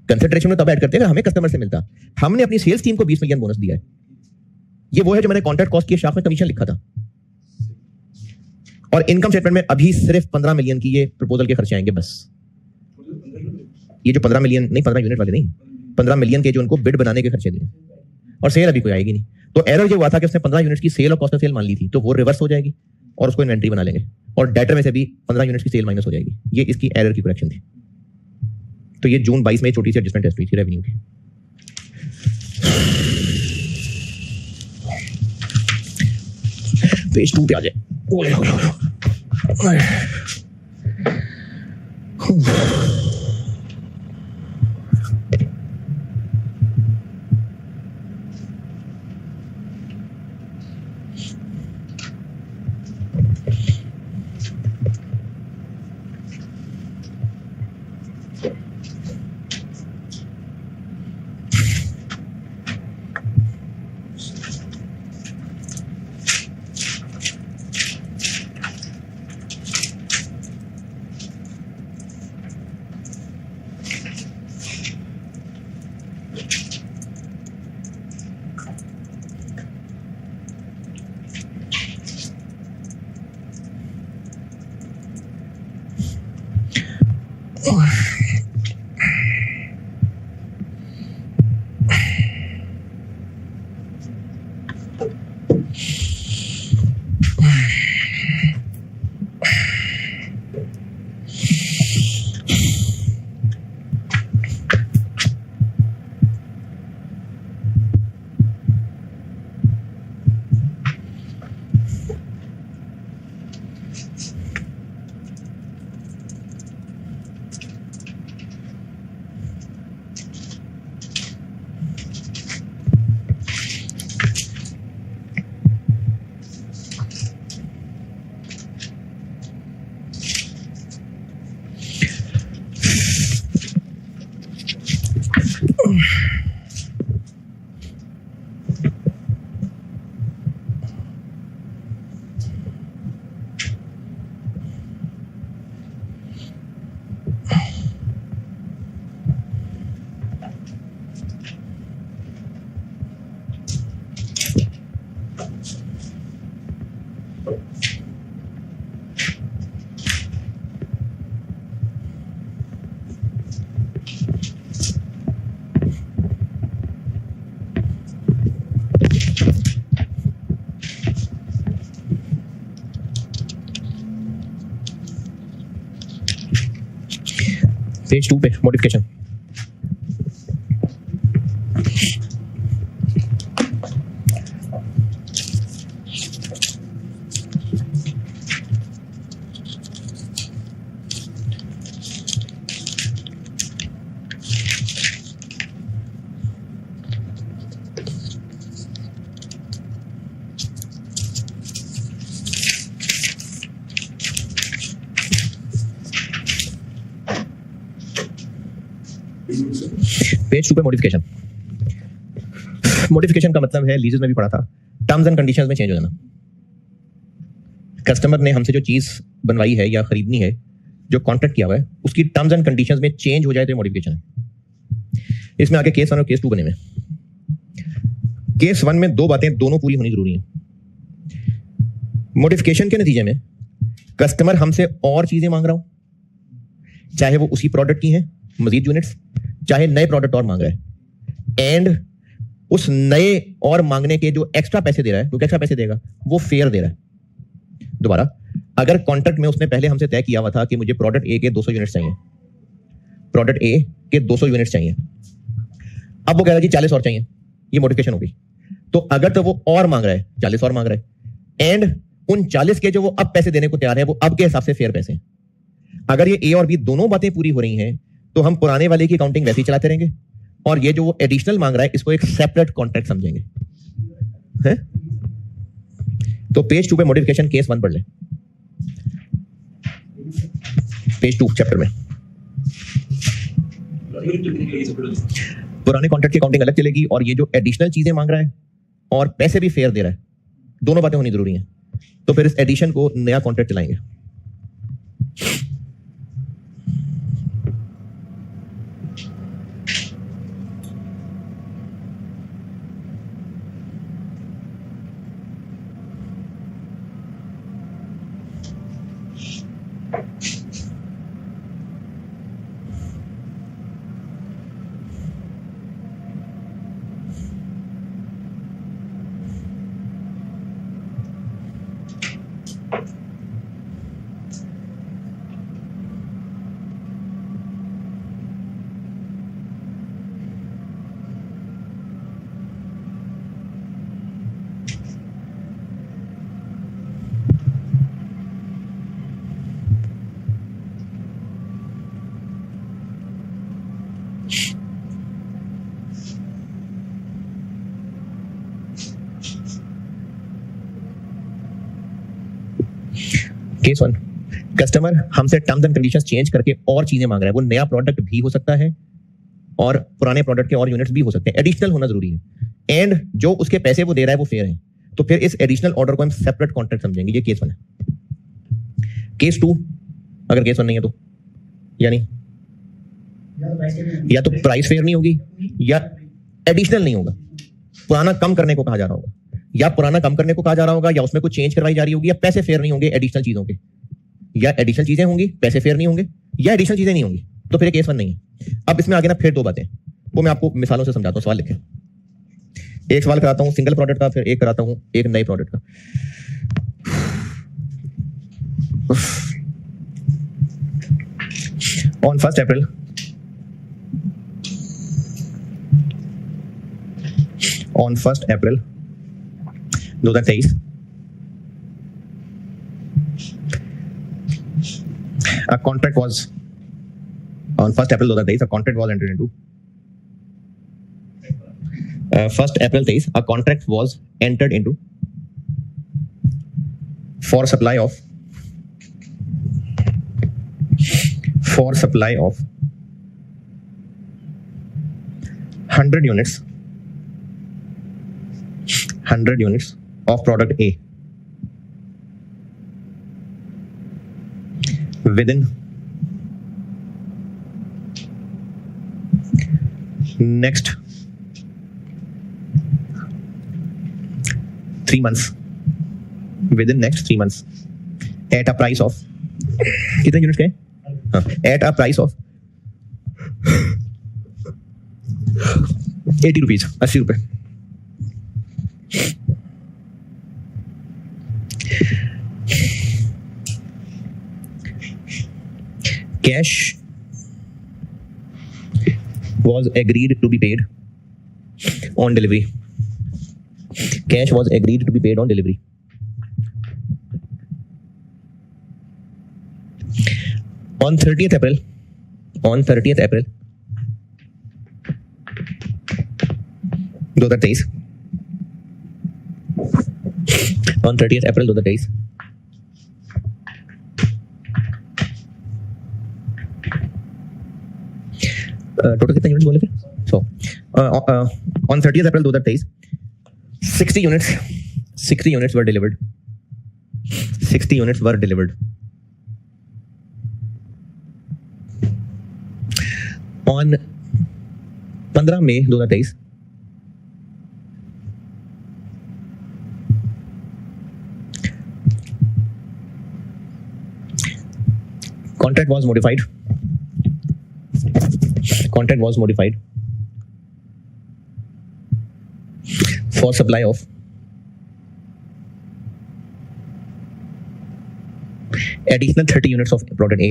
Speaker 1: कंसिडरेशन में तब ऐड करते हैं हमें कस्टमर से मिलता। हमने अपनी सेल्स टीम को 20 मिलियन बोनस दिया है। ये वो है जो मैंने कॉन्ट्रैक्ट कॉस्ट की शाख में कमीशन लिखा था। और इनकम स्टेटमेंट में अभी सिर्फ 15 मिलियन की ये प्रपोजल के खर्चे आएंगे बस। ये जो 15 मिलियन नहीं, 15 यूनिट वाले नहीं, 15 मिलियन के जो उनको बिड बनाने के खर्चे दिए, और सेल अभी कोई आएगी नहीं। तो एरर ये हुआ था कि उसने 15 यूनिट्स की सेल और कॉस्ट ऑफ सेल मान ली थी, तो वो रिवर्स हो जाएगी और उसको इन्वेंट्री बना लेंगे और डेटर में से भी 15 यूनिट्स की सेल माइनस हो जाएगी। ये इसकी एरर की करेक्शन थी। तो ये जून 22 में छोटी सी एडजस्टमेंट टेस्ट हुई थी रेवेन्यू की। पेज 2 पे आ जाए। पेज 2 पे मॉडिफिकेशन। पेज 2 पे मॉडिफिकेशन। मॉडिफिकेशन का मतलब है, लीजेस में भी पढ़ा था, टर्म्स एंड कंडीशंस में चेंज हो जाना। कस्टमर ने हमसे जो चीज बनवाई है या खरीदनी है, जो कॉन्ट्रैक्ट किया हुआ है, उसकी टर्म्स एंड कंडीशंस में चेंज हो जाए तो मॉडिफिकेशन है। इसमें आगे केस 1 और केस 2 बने हुए। केस 1 में दो बातें दोनों पूरी होनी जरूरी है। मॉडिफिकेशन के नतीजे में कस्टमर हमसे और चीजें मांग रहा हो, चाहे वो उसी प्रोडक्ट की हैं मजीद यूनिट्स, चाहे नए प्रोडक्ट और मांग रहा है, एंड उस नए और मांगने के जो एक्स्ट्रा पैसे दे रहा है, क्योंकि एक्स्ट्रा पैसे देगा, वो फेयर दे रहा है। दोबारा, अगर कॉन्ट्रैक्ट में उसने पहले हमसे तय किया हुआ था कि मुझे प्रोडक्ट ए के 200 यूनिट्स चाहिए, प्रोडक्ट ए के 200 यूनिट्स चाहिए, अब वो कह रहा है जी 40 और चाहिए, ये मॉडिफिकेशन हो गई। तो अगर तो वो और मांग रहा है, 40 और मांग रहा है, एंड उन 40 के जो वो अब पैसे देने को तैयार है, वो अब के हिसाब से फेयर पैसे हैं। अगर ये ए और बी दोनों बातें पूरी हो रही हैं, तो हम पुराने वाले की काउंटिंग वैसे ही चलाते रहेंगे, और ये जो वो एडिशनल मांग रहा है, इसको एक सेपरेट कॉन्ट्रैक्ट समझेंगे, है? तो पेज 2 पे मॉडिफिकेशन केस 1 पढ़ ले, पेज 2 चैप्टर में। पुराने कॉन्ट्रैक्ट की काउंटिंग अलग चलेगी, और ये जो एडिशनल चीजें मांग रहा है और पैसे भी फेयर दे रहा है, दोनों बातें होनी जरूरी हैं। तो फिर इस एडिशन को नया कॉन्ट्रैक्ट चलाएंगे। केस 1, कस्टमर हमसे टर्म्स एंड कंडीशंस चेंज करके और चीजें मांग रहा है। वो नया प्रोडक्ट भी हो सकता है और पुराने प्रोडक्ट के और यूनिट्स भी हो सकते हैं, एडिशनल होना जरूरी है, एंड जो उसके पैसे वो दे रहा है वो फेयर है। तो फिर इस एडिशनल ऑर्डर को हम सेपरेट कॉन्ट्रैक्ट समझेंगे। ये केस 1 है। केस 2, अगर केस 1 नहीं है तो, यानी या तो प्राइस फेयर नहीं होगी, या एडिशनल नहीं होगा, पुराना कम करने को कहा जा रहा होगा, या पुराना कम करने को कहा जा रहा होगा, या उसमें कुछ चेंज करवाई जा रही होगी, या पैसे फेयर नहीं होंगे एडिशनल चीजों के, या एडिशनल चीजें होंगी पैसे फेयर नहीं होंगे, या एडिशनल चीजें नहीं होंगी। तो फिर केस 1 नहीं है। अब इसमें आगे ना फिर दो बातें, वो मैं आपको मिसालों से समझाता हूँ। सवाल लिखें, एक सवाल कराता हूँ सिंगल प्रोडक्ट का, फिर एक कराता हूँ एक नए प्रोडक्ट का। On 1 April 2023 a contract was on 1st April 2023 a contract was entered into 1st April 2023 a contract was entered into for supply of 100 units of product A within next 3 months, at a price of कितने units के? At a price of 80 rupees, 80 रुपए। Cash was agreed to be paid on delivery. Cash was agreed to be paid on delivery. On 30th April 2023 on 30th April 2023 total कितने units बोले थे? So on 30th April 2023 60 units were delivered. 60 units were delivered. On 15 May 2023 contract was modified for supply of additional 30 units of product A,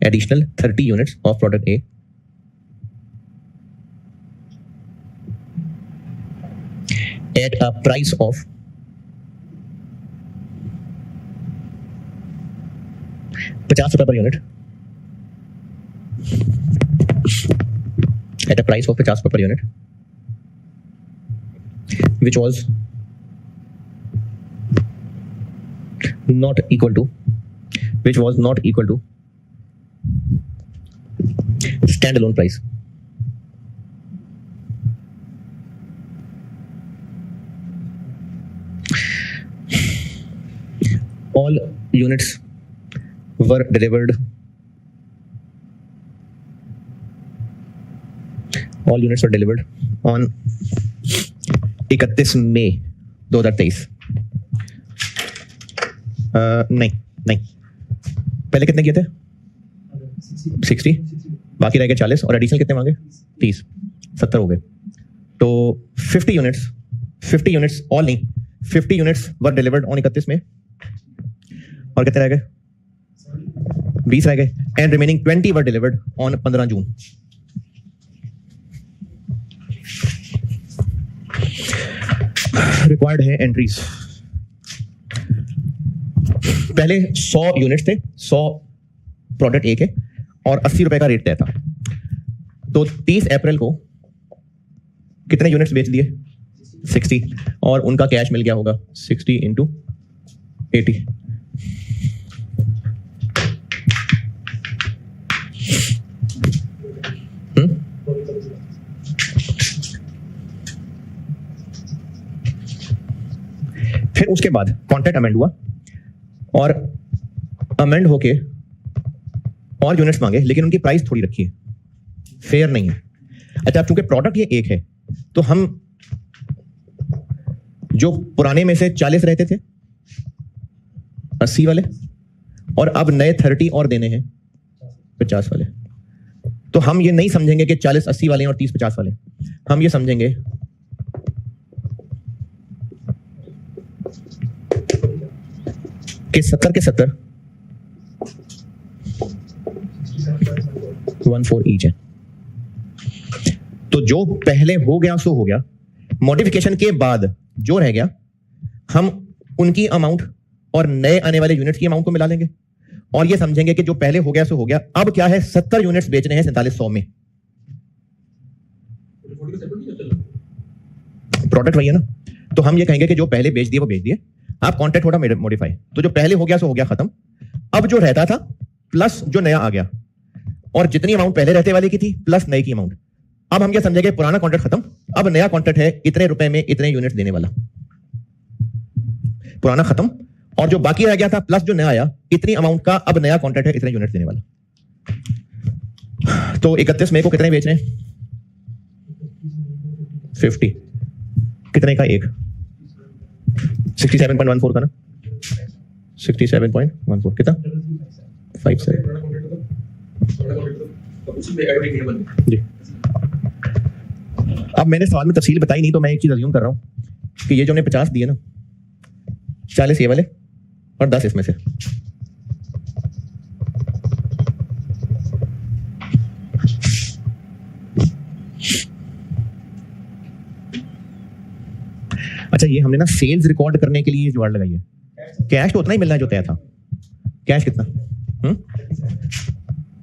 Speaker 1: additional 30 units of product A at a price of ₹50 per unit, at a price of ₹50 per unit, which was not equal to standalone price. All units were delivered on 31 मई 2023। नहीं पहले कितने किए थे? 60, बाकी रह गए 40 और additional कितने मांगे? 30, 70 हो गए। तो 50 यूनिट्स ऑल नहीं, 50 यूनिट्स वर डिलीवर्ड ऑन 31 में, और कितने रह गए? 20 रह गए। And remaining 20 were delivered on 15 June. Required है एंट्रीज। पहले 100 यूनिट्स थे, 100 प्रोडक्ट ए के, और 80 रुपए का रेट तय था। तो 30 अप्रैल को कितने यूनिट्स बेच दिए? 60, और उनका कैश मिल गया होगा 60 × 80। फिर उसके बाद कॉन्ट्रैक्ट अमेंड हुआ, और अमेंड होके और यूनिट्स मांगे, लेकिन उनकी प्राइस थोड़ी रखी है, फेयर नहीं है। अच्छा, चूंकि प्रोडक्ट ये एक है, तो हम जो पुराने में से 40 रहते थे 80 वाले, और अब नए 30 और देने हैं 50 वाले। तो हम ये नहीं समझेंगे कि 40-80 वाले हैं और 30-50 वाले, हम ये समझेंगे कि 70 के 70 1/4 ईच है। तो जो पहले हो गया सो हो गया, मॉडिफिकेशन के बाद जो रह गया हम उनकी अमाउंट और नए आने वाले यूनिट्स की अमाउंट को मिला लेंगे और ये समझेंगे कि जो पहले हो गया सो हो गया। अब क्या है, 70 यूनिट्स बेचने हैं 4700 में। प्रोडक्ट वही है ना, तो हम ये कहेंगे कि जो पहले बेच दिए वो बेच दिए, आप कॉन्ट्रैक्ट थोड़ा मॉडिफाई, तो जो पहले हो गया सो हो गया खत्म। अब जो रहता था प्लस जो नया आ गया, और जितनी अमाउंट पहले रहते वाले की थी प्लस नए की अमाउंट। अब हम क्या समझेंगे, पुराना कॉन्ट्रैक्ट खत्म, अब नया कॉन्ट्रैक्ट है इतने रुपए में इतने यूनिट्स देने वाला। पुराना खत्म और जो बाकी रह गया था प्लस जो नया आया इतनी अमाउंट का, अब नया कॉन्ट्रैक्ट है इतने यूनिट्स देने वाला। तो 31 मई को कितने बेच रहे हैं? 50। कितने का? एक 67.14 का ना, 67.14 कितना? 57 जी। अब मैंने सवाल में तफसील बताई नहीं, तो मैं एक चीज अज्यूम कर रहा हूं कि ये जो हमने 50 दिए ना, 40 ये वाले और 10 इसमें से। अच्छा, ये हमने ना सेल्स रिकॉर्ड करने के लिए जुगाड़ लगाई है। कैश तो उतना ही मिलना है जो तय था। कैश कितना?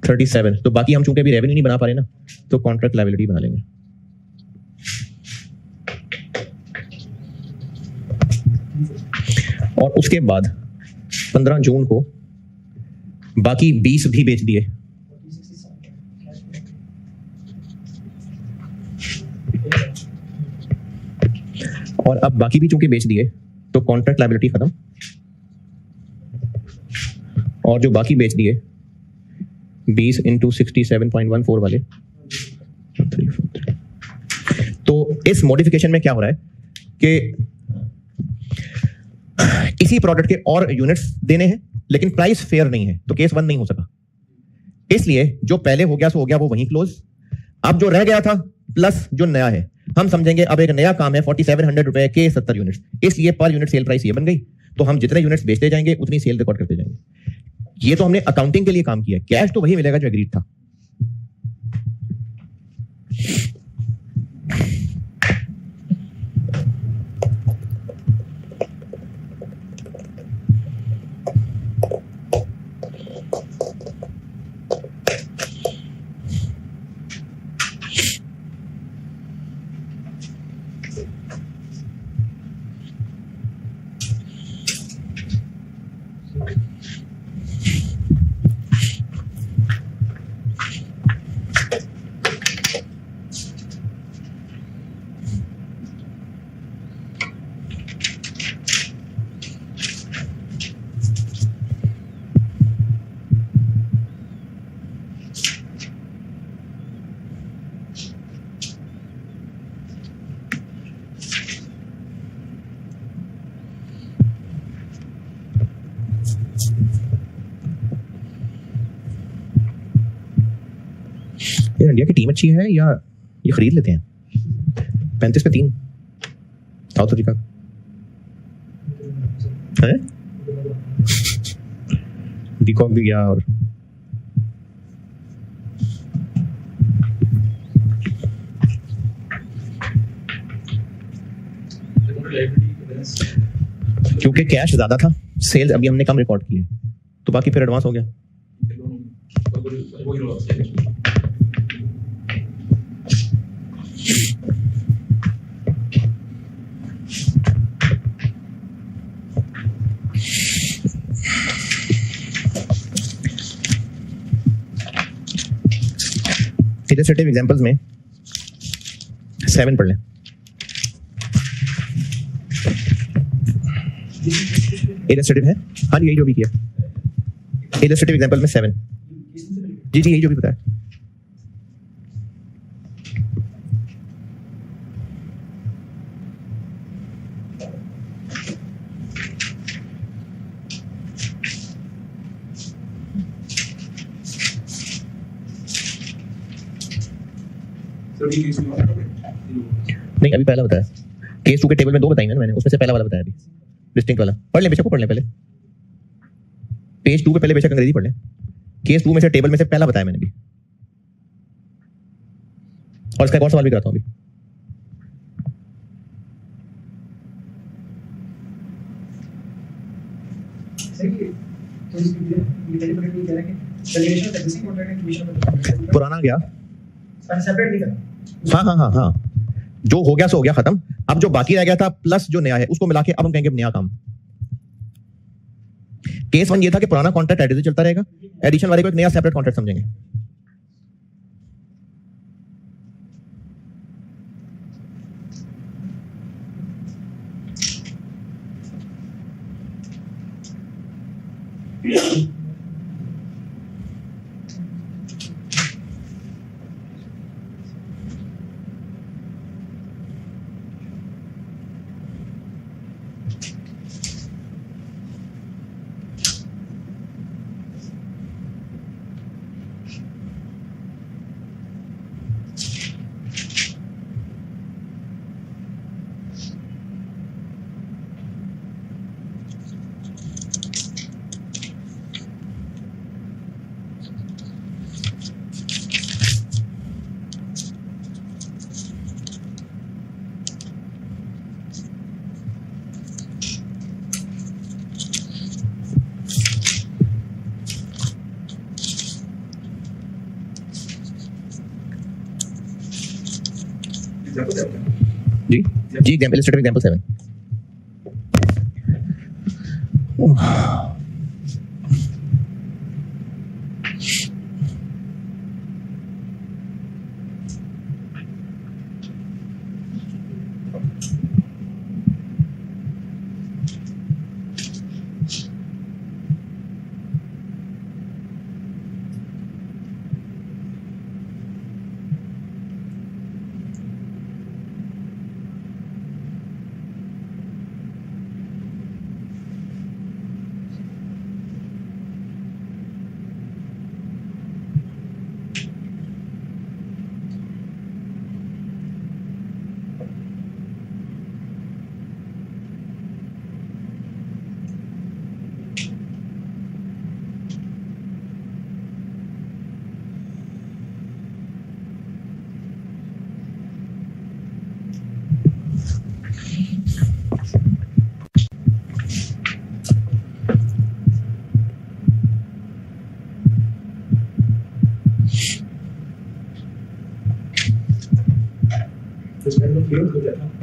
Speaker 1: 37। तो बाकी हम चूंकि अभी रेवेन्यू नहीं बना पा रहे ना, तो कॉन्ट्रैक्ट लायबिलिटी बना लेंगे। और उसके बाद 15 जून को बाकी 20 भी बेच दिए। और अब बाकी भी चूंकि बेच दिए तो कॉन्ट्रैक्ट लायबिलिटी खत्म, और जो बाकी बेच दिए 20 × 67.14 वाले। तो इस मॉडिफिकेशन में क्या हो रहा है कि इसी प्रोडक्ट के और यूनिट्स देने हैं लेकिन प्राइस फेयर नहीं है, तो केस 1 नहीं हो सका। इसलिए जो पहले हो गया सो हो गया, वो वहीं क्लोज। अब जो रह गया था प्लस जो नया है, हम समझेंगे अब एक नया काम है 4700 रुपए के 70 यूनिट्स, इसलिए पर यूनिट सेल प्राइस ये बन गई। तो हम जितने यूनिट्स बेचते जाएंगे उतनी सेल रिकॉर्ड करते जाएंगे। ये तो हमने अकाउंटिंग के लिए काम किया है, कैश तो वही मिलेगा जो एग्रीड था। इंडिया की टीम अच्छी है या ये खरीद लेते हैं? 35 पे 3 साउथ अफ्रीका है, डीकॉक भी गया। और क्योंकि कैश ज्यादा था, सेल्स अभी हमने कम रिकॉर्ड किए, तो बाकी फिर एडवांस हो गया। इलस्ट्रेटिव एग्जांपल्स में 7 पढ़ लें। इलस्ट्रेटिव है, हाँ यही जो भी किया इलस्ट्रेटिव एग्जांपल में 7। जी जी, यही जो भी बताया। नहीं, अभी पहला बताया। केस 2 के टेबल में 2 बताई मैंने, उसमें से पहला वाला बताया अभी, डिस्टिंक्ट वाला। पढ़ लें बेशक, पढ़ लें पहले पेज 2 पे, पहले बेशक अंग्रेजी पढ़ लें। केस 2 में से टेबल में से पहला बताया मैंने अभी, और इसका एक और सवाल भी कराता हूं अभी। पुराना गया, हाँ, जो हो गया सो हो गया, खत्म। अब जो बाकी रह गया था प्लस जो नया है, उसको मिला के अब हम कहेंगे नया काम। केस 1 ये था कि पुराना कॉन्ट्रैक्ट एडिशन चलता रहेगा, एडिशन वाले को एक नया सेपरेट कॉन्ट्रैक्ट समझेंगे। जी जी, एग्जांपल स्टेट एग्जांपल 7।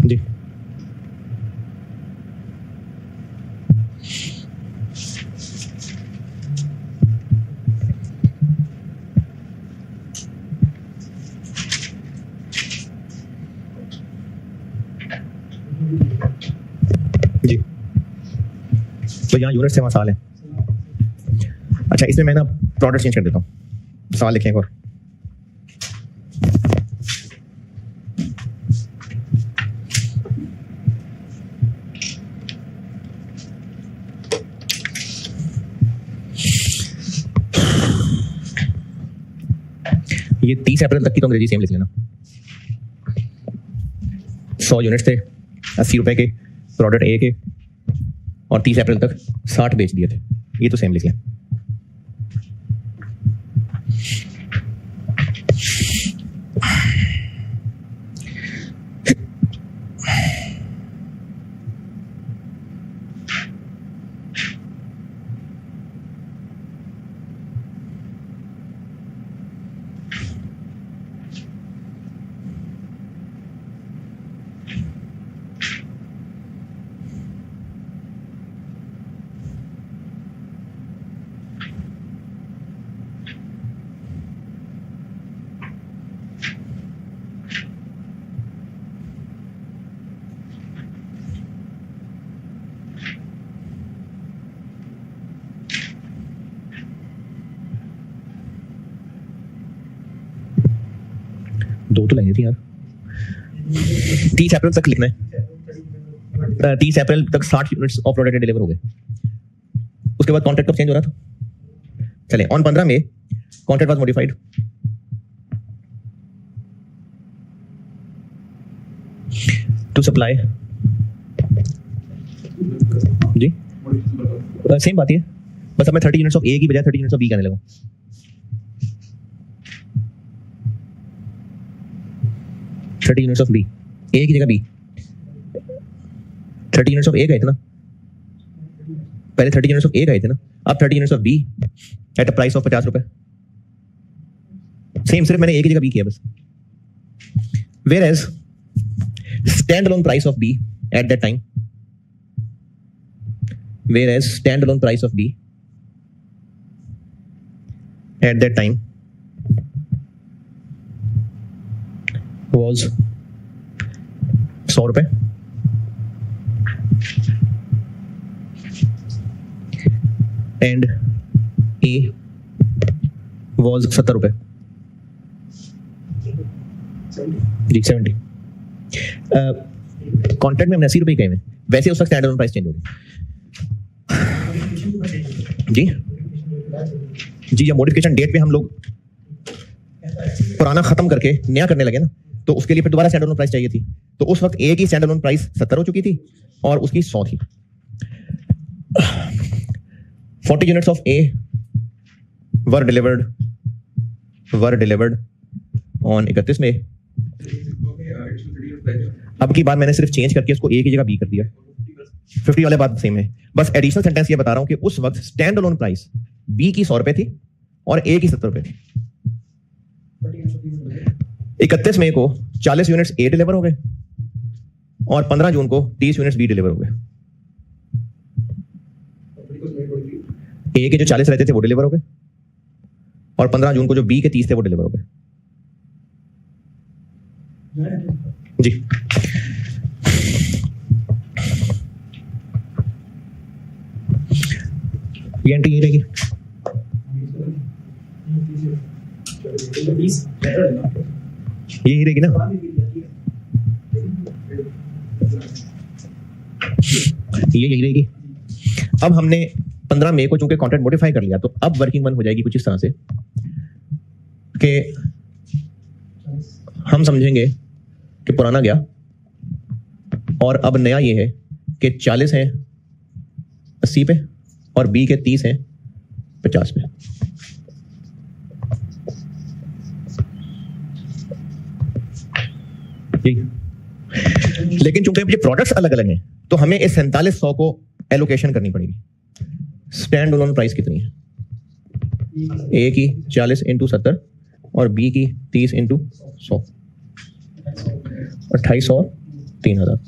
Speaker 1: जी जी, तो यहाँ यूनिट से मसाल है। अच्छा, इसमें मैं ना प्रोडक्ट चेंज कर देता हूँ, सवाल लिखें एक और। ये 30 अप्रैल तक की तो अंग्रेजी सेम लिख लेना। 100 यूनिट थे 80 रुपए के प्रोडक्ट ए के, और 30 अप्रैल तक 60 बेच दिए थे, ये तो सेम लिख लें। दो तो लाइनें थी यार। 30 अप्रैल तक लिखना है, 30 अप्रैल तक 60 यूनिट्स ऑफ प्रोडक्ट डिलीवर हो गए। उसके बाद कॉन्ट्रैक्ट कब चेंज हो रहा था? चले ऑन 15 में contract was modified. To supply जी सेम बात ही है, बस अब मैं 30 यूनिट्स ऑफ ए की बजाय 30 यूनिट्स ऑफ बी कहने लगा। 30 यूनिट्स ऑफ बी, ए की जगह बी। 30 यूनिट्स ऑफ ए गए थे ना पहले, 30 यूनिट्स ऑफ ए गए थे ना, अब 30 units of B at a price of 50 रुपए। सेम, सिर्फ मैंने ए की जगह बी किया बस। Whereas standalone price of B at that time, whereas standalone price of B at that time was 100 रुपए and A was 70 रुपए जी 70। Contract में हमने 80 रुपए कहे में, वैसे उसका स्टैंड अलोन प्राइस चेंज हो गई जी जी। या मॉडिफिकेशन डेट पे हम लोग पुराना खत्म करके नया करने लगे ना, तो उसके लिए फिर दोबारा स्टैंड अलोन प्राइस चाहिए थी। तो उस वक्त ए की स्टैंड अलोन प्राइस 70 हो चुकी थी और उसकी 100 थी। 40 units of A were delivered on 31 मई। अब की बात मैंने सिर्फ चेंज करके उसको ए की जगह बी कर दिया। 50 वाले बात सेम है, बस एडिशनल सेंटेंस ये बता रहा हूं कि उस वक्त स्टैंड अलोन प्राइस बी की 100 रुपए थी और ए की 70 रुपए थी। 31 मई को 40 यूनिट्स ए डिलीवर हो गए और 15 जून को 30 यूनिट्स बी डिलीवर हो गए। ए के जो 40 रहते थे वो डिलीवर हो गए और 15 जून को जो बी के 30 थे वो डिलीवर हो गए जी। ये एंट्री यही रहेगी, यही रहेगी ना, ये यही रहेगी। अब हमने 15 मई को चूंकि कॉन्ट्रैक्ट मॉडिफाई कर लिया, तो अब वर्किंग वन हो जाएगी कुछ इस तरह से कि हम समझेंगे कि पुराना गया और अब नया ये है कि 40 है 80 पे और बी के 30 हैं 50 पे। लेकिन चूंकि ये प्रोडक्ट्स अलग अलग हैं, तो हमें इस 4700 को एलोकेशन करनी पड़ेगी। स्टैंड अलोन प्राइस कितनी है? ए की 40 इंटू 70 और बी की 30 इंटू 100, 2800 और 3000।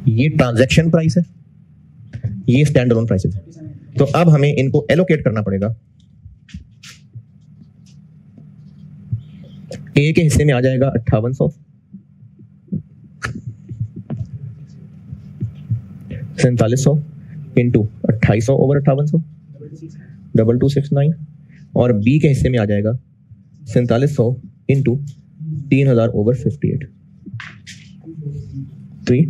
Speaker 1: ये ट्रांजैक्शन प्राइस है, ये स्टैंड अलोन प्राइस है। तो अब हमें इनको एलोकेट करना पड़ेगा। ए के हिस्से में आ जाएगा 5800, 4700 इंटू 2800 ओवर 5800 2269 और बी के हिस्से में आ जाएगा 4700 इंटू 3000 ओवर 58 3।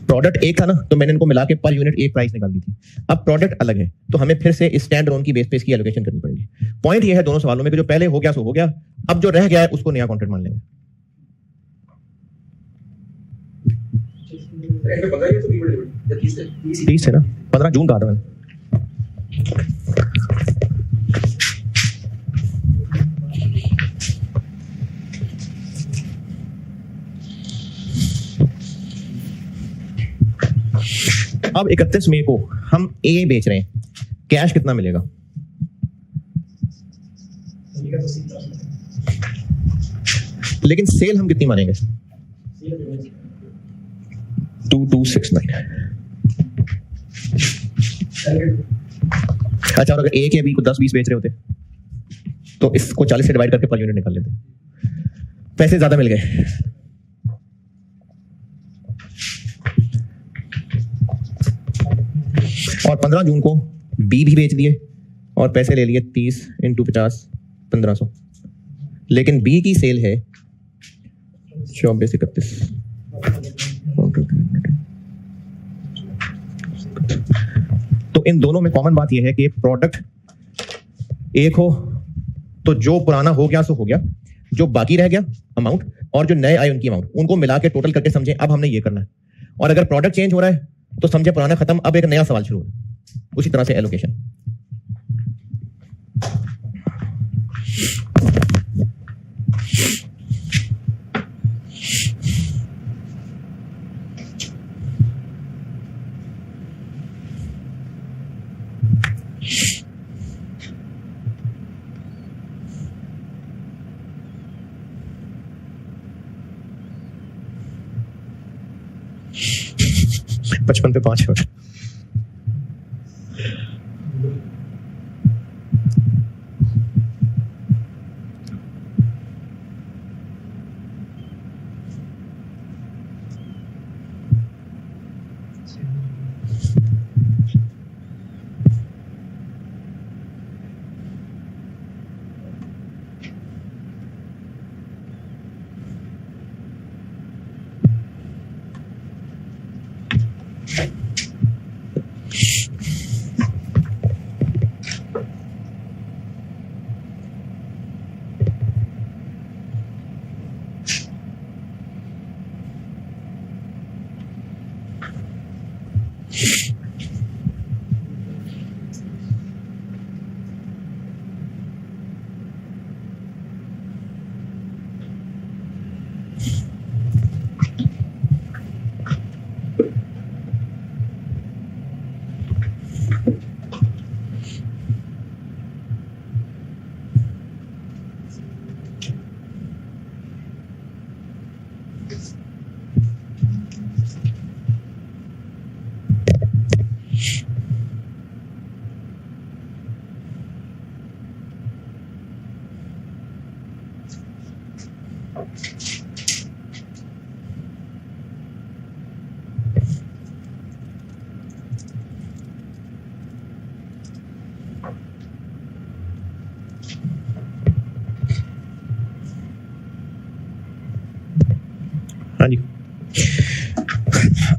Speaker 1: प्रोडक्ट एक था ना, तो मैंने इनको मिला के पर यूनिट एक प्राइस निकाल दी थी। अब प्रोडक्ट अलग है, तो हमें फिर से स्टैंड अलोन की बेस पे इसकी एलोकेशन करनी पड़ेगी। पॉइंट ये है दोनों सवालों में कि जो पहले हो गया सो हो गया, अब जो रह गया है उसको नया कॉन्ट्रैक्ट मान लेंगे। 30 है ना, 15 जून का आता मैंने। अब 31 मई को हम ए बेच रहे हैं, कैश कितना मिलेगा? लेकिन सेल हम कितनी मानेंगे? 2269। अच्छा, और अगर ए के अभी को 10-20 बेच रहे होते तो इसको 40 से डिवाइड करके पर यूनिट निकाल लेते, पैसे ज्यादा मिल गए। और 15 जून को बी भी बेच दिए और पैसे ले लिए 30 इंटू 50 1500। लेकिन बी की सेल है 2431। तो इन दोनों में कॉमन बात यह है कि प्रोडक्ट एक हो तो जो पुराना हो गया सो हो गया, जो बाकी रह गया अमाउंट और जो नए आए उनकी अमाउंट, उनको मिला के टोटल करके समझे अब हमने ये करना है। और अगर प्रोडक्ट चेंज हो रहा है तो समझे पुराना खत्म, अब एक नया सवाल शुरू हो रहा है। उसी तरह से एलोकेशन। बचपन पे 5 मिनट। हाँ जी।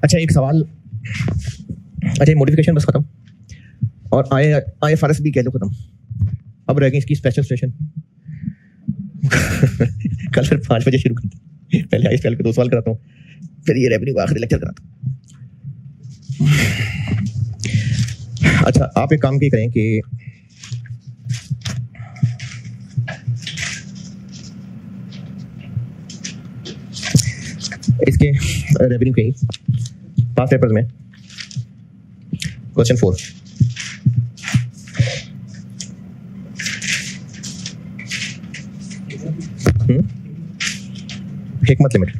Speaker 1: अच्छा, एक सवाल। अच्छा, मॉडिफिकेशन बस खत्म और IFRS भी कह लो खत्म। अब रह गई इसकी स्पेशल सेशन। कल फिर 5 बजे शुरू करते हैं। पहले ISPL के 2 सवाल कराता हूँ, फिर ये रेवेन्यू का आखिरी लेक्चर कराता हूँ। अच्छा, आप एक काम की करें कि इसके रेवेन्यू के पास पेपर्स में क्वेश्चन 4 हिकमत लिमिट।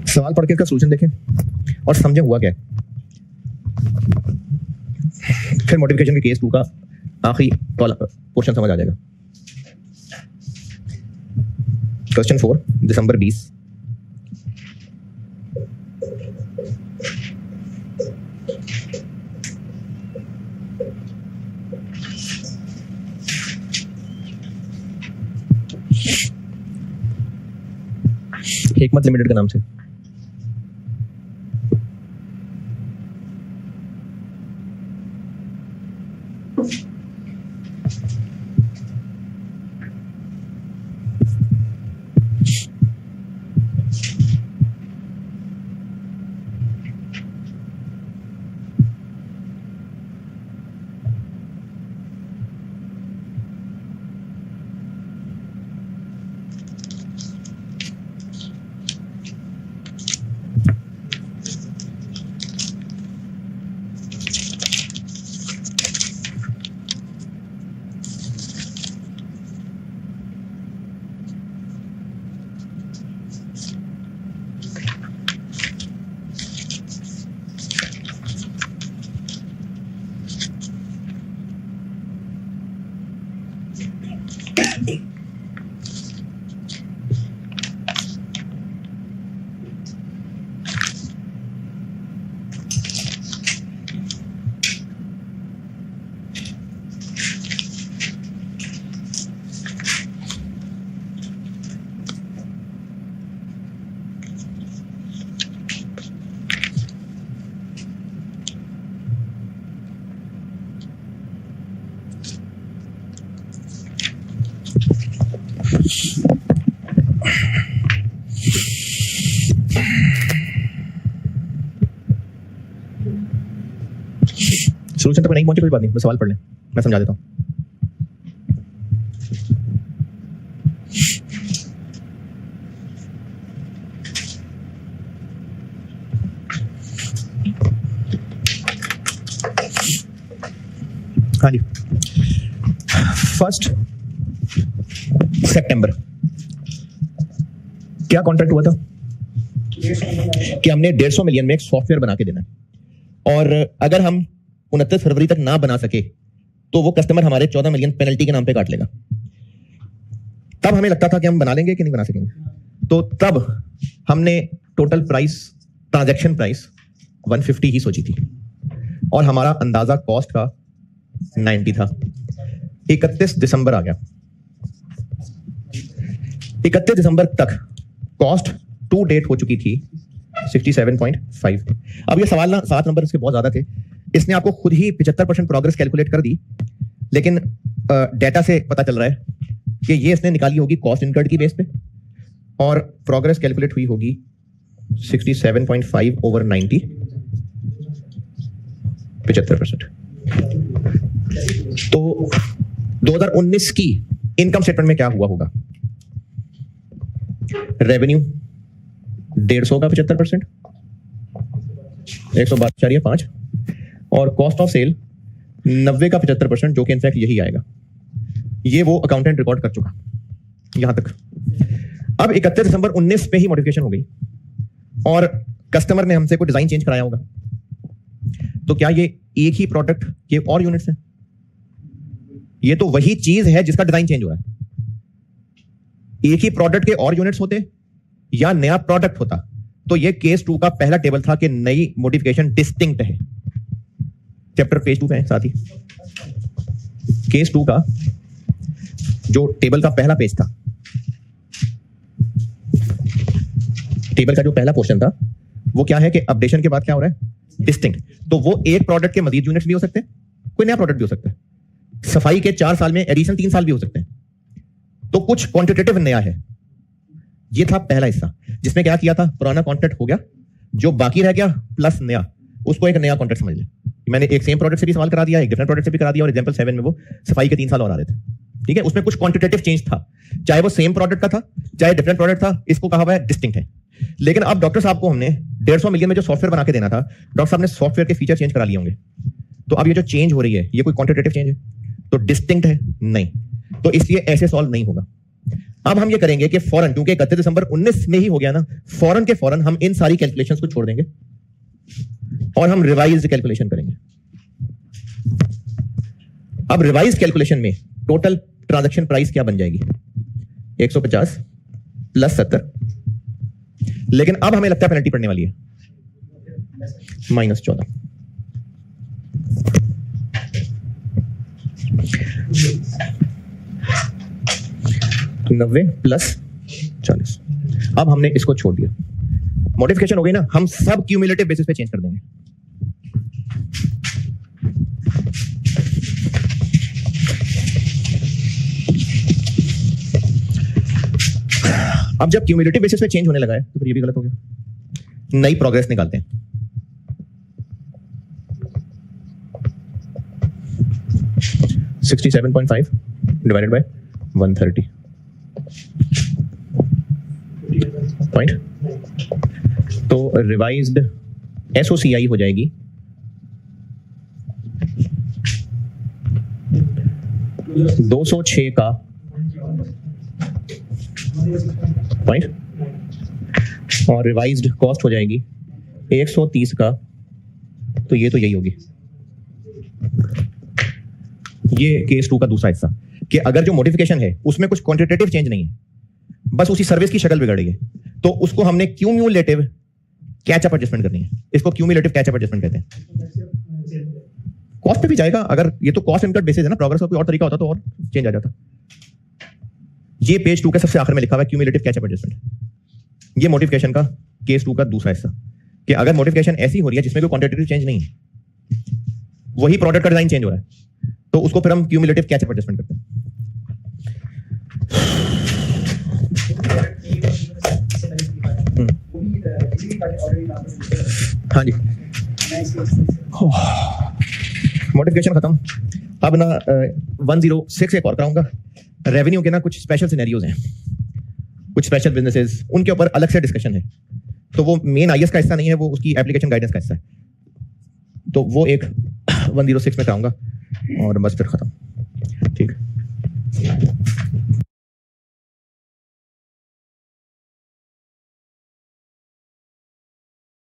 Speaker 1: सवाल पढ़ के इसका सॉल्यूशन देखें और समझे हुआ क्या है। फिर मॉडिफिकेशन के केस 2 का आखिरी पोर्शन समझ आ जाएगा। क्वेश्चन 4 दिसंबर 20। हिकमत लिमिटेड के नाम से। सोल्यूशन तक नहीं पहुंचे कोई बात नहीं, बस सवाल पढ़ लें, मैं समझा देता हूं। हाँ जी, 1 सितंबर क्या कॉन्ट्रैक्ट हुआ था कि हमने 150 मिलियन में एक सॉफ्टवेयर बना के देना है, और अगर हम 29 फरवरी तक ना बना सके तो वो कस्टमर हमारे 14 मिलियन पेनल्टी के नाम पे काट लेगा। तब हमें लगता था कि हम बना लेंगे कि नहीं बना सकेंगे, तो तब हमने टोटल प्राइस, ट्रांजैक्शन प्राइस 150 ही सोची थी, और हमारा अंदाजा कॉस्ट का 90 था। 31 दिसंबर आ गया, 31 दिसंबर तक कॉस्ट टू डेट हो चुकी थी 67.5। अब ये सवाल ना 7 नंबर इसके बहुत ज्यादा थे, इसने आपको खुद ही 75% प्रोग्रेस कैलकुलेट कर दी, लेकिन डेटा से पता चल रहा है कि ये इसने निकाली होगी कॉस्ट इनकर्ड की बेस पे, और प्रोग्रेस कैलकुलेट हुई होगी 67.5 ओवर 90, 75%। तो 2019 की इनकम स्टेटमेंट में क्या हुआ होगा? रेवेन्यू 150 का 75%, 112.5, और कॉस्ट ऑफ सेल 90 का 75%, जो कि इनफैक्ट यही आएगा। ये वो अकाउंटेंट रिकॉर्ड कर चुका यहां तक। अब 31 दिसंबर 19 पे ही मॉडिफिकेशन हो गई, और कस्टमर ने हमसे कोई डिजाइन चेंज कराया होगा। तो क्या ये एक ही प्रोडक्ट के और यूनिट्स हैं? ये तो वही चीज है जिसका डिजाइन चेंज हो रहा है। एक ही प्रोडक्ट के और यूनिट्स होते या नया प्रोडक्ट होता, तो ये केस 2 का पहला टेबल था कि नई मॉडिफिकेशन डिस्टिंक्ट है। चैप्टर पेज 2 पे है साथ ही। केस 2 का जो टेबल का पहला पेज था, टेबल का जो पहला पोर्शन था, वो क्या है कि अपडेशन के बाद क्या हो रहा है? डिस्टिंक्ट। तो वो एक प्रोडक्ट के मजीद यूनिट्स भी हो सकते हैं, कोई नया प्रोडक्ट भी हो सकता है। सफाई के 4 साल में एडिशन 3 साल भी हो सकते हैं। तो कुछ क्वांटिटेटिव नया है। ये था पहला हिस्सा, जिसमें क्या किया था? पुराना कॉन्ट्रैक्ट हो गया, जो बाकी रह गया प्लस नया, उसको एक नया कॉन्ट्रैक्ट समझ लें। मैंने एक सेम प्रोडक्ट से भी सवाल करा दिया, एक डिफरेंट प्रोडक्ट से भी करा दिया, और एग्जांपल 7 में वो सफाई के 3 साल और आ रहे थे। ठीक है, उसमें कुछ क्वांटिटेटिव चेंज था, चाहे वो सेम प्रोडक्ट का था चाहे डिफरेंट प्रोडक्ट था। इसको कहा हुआ है डिस्टिंक्ट है। लेकिन अब डॉक्टर साहब को हमने 150 मिलियन में जो सॉफ्टवेयर बना के देना था, डॉक्टर साहब ने सॉफ्टवेयर के फीचर चेंज करा लिए होंगे। तो अब ये जो चेंज हो रही है, ये कोई क्वांटिटेटिव चेंज है? तो डिस्टिंक्ट है? नहीं। तो इसलिए ऐसे सॉल्व नहीं होगा। अब हम ये करेंगे कि फौरन, क्योंकि 31 दिसंबर 19 में ही हो गया ना, फौरन के फौरन हम इन सारी कैलकुलेशंस को छोड़ देंगे और हम रिवाइज्ड कैलकुलेशन करेंगे। अब रिवाइज्ड कैलकुलेशन में टोटल ट्रांजैक्शन प्राइस क्या बन जाएगी? 150 प्लस 70, लेकिन अब हमें लगता है पेनल्टी पड़ने वाली है -14। $90 प्लस 40। अब हमने इसको छोड़ दिया, मॉडिफिकेशन हो गई ना, हम सब क्यूमुलेटिव बेसिस पे चेंज कर देंगे। अब जब क्यूमुलेटिव बेसिस पे चेंज होने लगा है, तो फिर ये भी गलत हो गया। नई प्रोग्रेस निकालते हैं। $67.5 डिवाइडेड बाय 130 पॉइंट, तो रिवाइज्ड SOCI हो जाएगी 206 का पॉइंट, और रिवाइज्ड कॉस्ट हो जाएगी 130 का। तो ये तो यही होगी। ये केस 2 का दूसरा हिस्सा, कि अगर जो मॉडिफिकेशन है उसमें कुछ क्वांटिटेटिव चेंज नहीं है, बस उसी सर्विस की शक्ल बिगड़ गई है, तो उसको हमने क्यूम्युलेटिव कैचअप एडजस्टमेंट करनी है। इसको क्यूम्युलेटिव कैचअप एडजस्टमेंट कहते हैं। कॉस्ट पे भी जाएगा, अगर ये तो कॉस्ट इनकट बेसिस है ना, प्रोग्रेस का कोई और तरीका होता तो और चेंज आ जाता। ये पेज 2 के सबसे आखिर में लिखा हुआ है क्यूम्युलेटिव कैचअप एडजस्टमेंट। ये मॉडिफिकेशन का केस 2 का दूसरा हिस्सा, कि अगर मॉडिफिकेशन ऐसी हो रही है जिसमें कोई क्वांटिटेटिव चेंज नहीं है, वही प्रोडक्ट का डिजाइन चेंज हो रहा है, तो उसको फिर हम क्यूमुलेटिव कैचअप एडजस्टमेंट करते हैं। हाँ जी, मॉडिफिकेशन खत्म। अब ना 106 एक और कराऊंगा। रेवेन्यू के ना कुछ स्पेशल सिनेरियोज हैं, कुछ स्पेशल बिजनेसेस, उनके ऊपर अलग से डिस्कशन है। तो वो मेन आईएएस का हिस्सा नहीं है, वो उसकी एप्लीकेशन गाइडेंस का हिस्सा है। तो वो एक 106 में कराऊंगा और बस फिर खत्म। ठीक।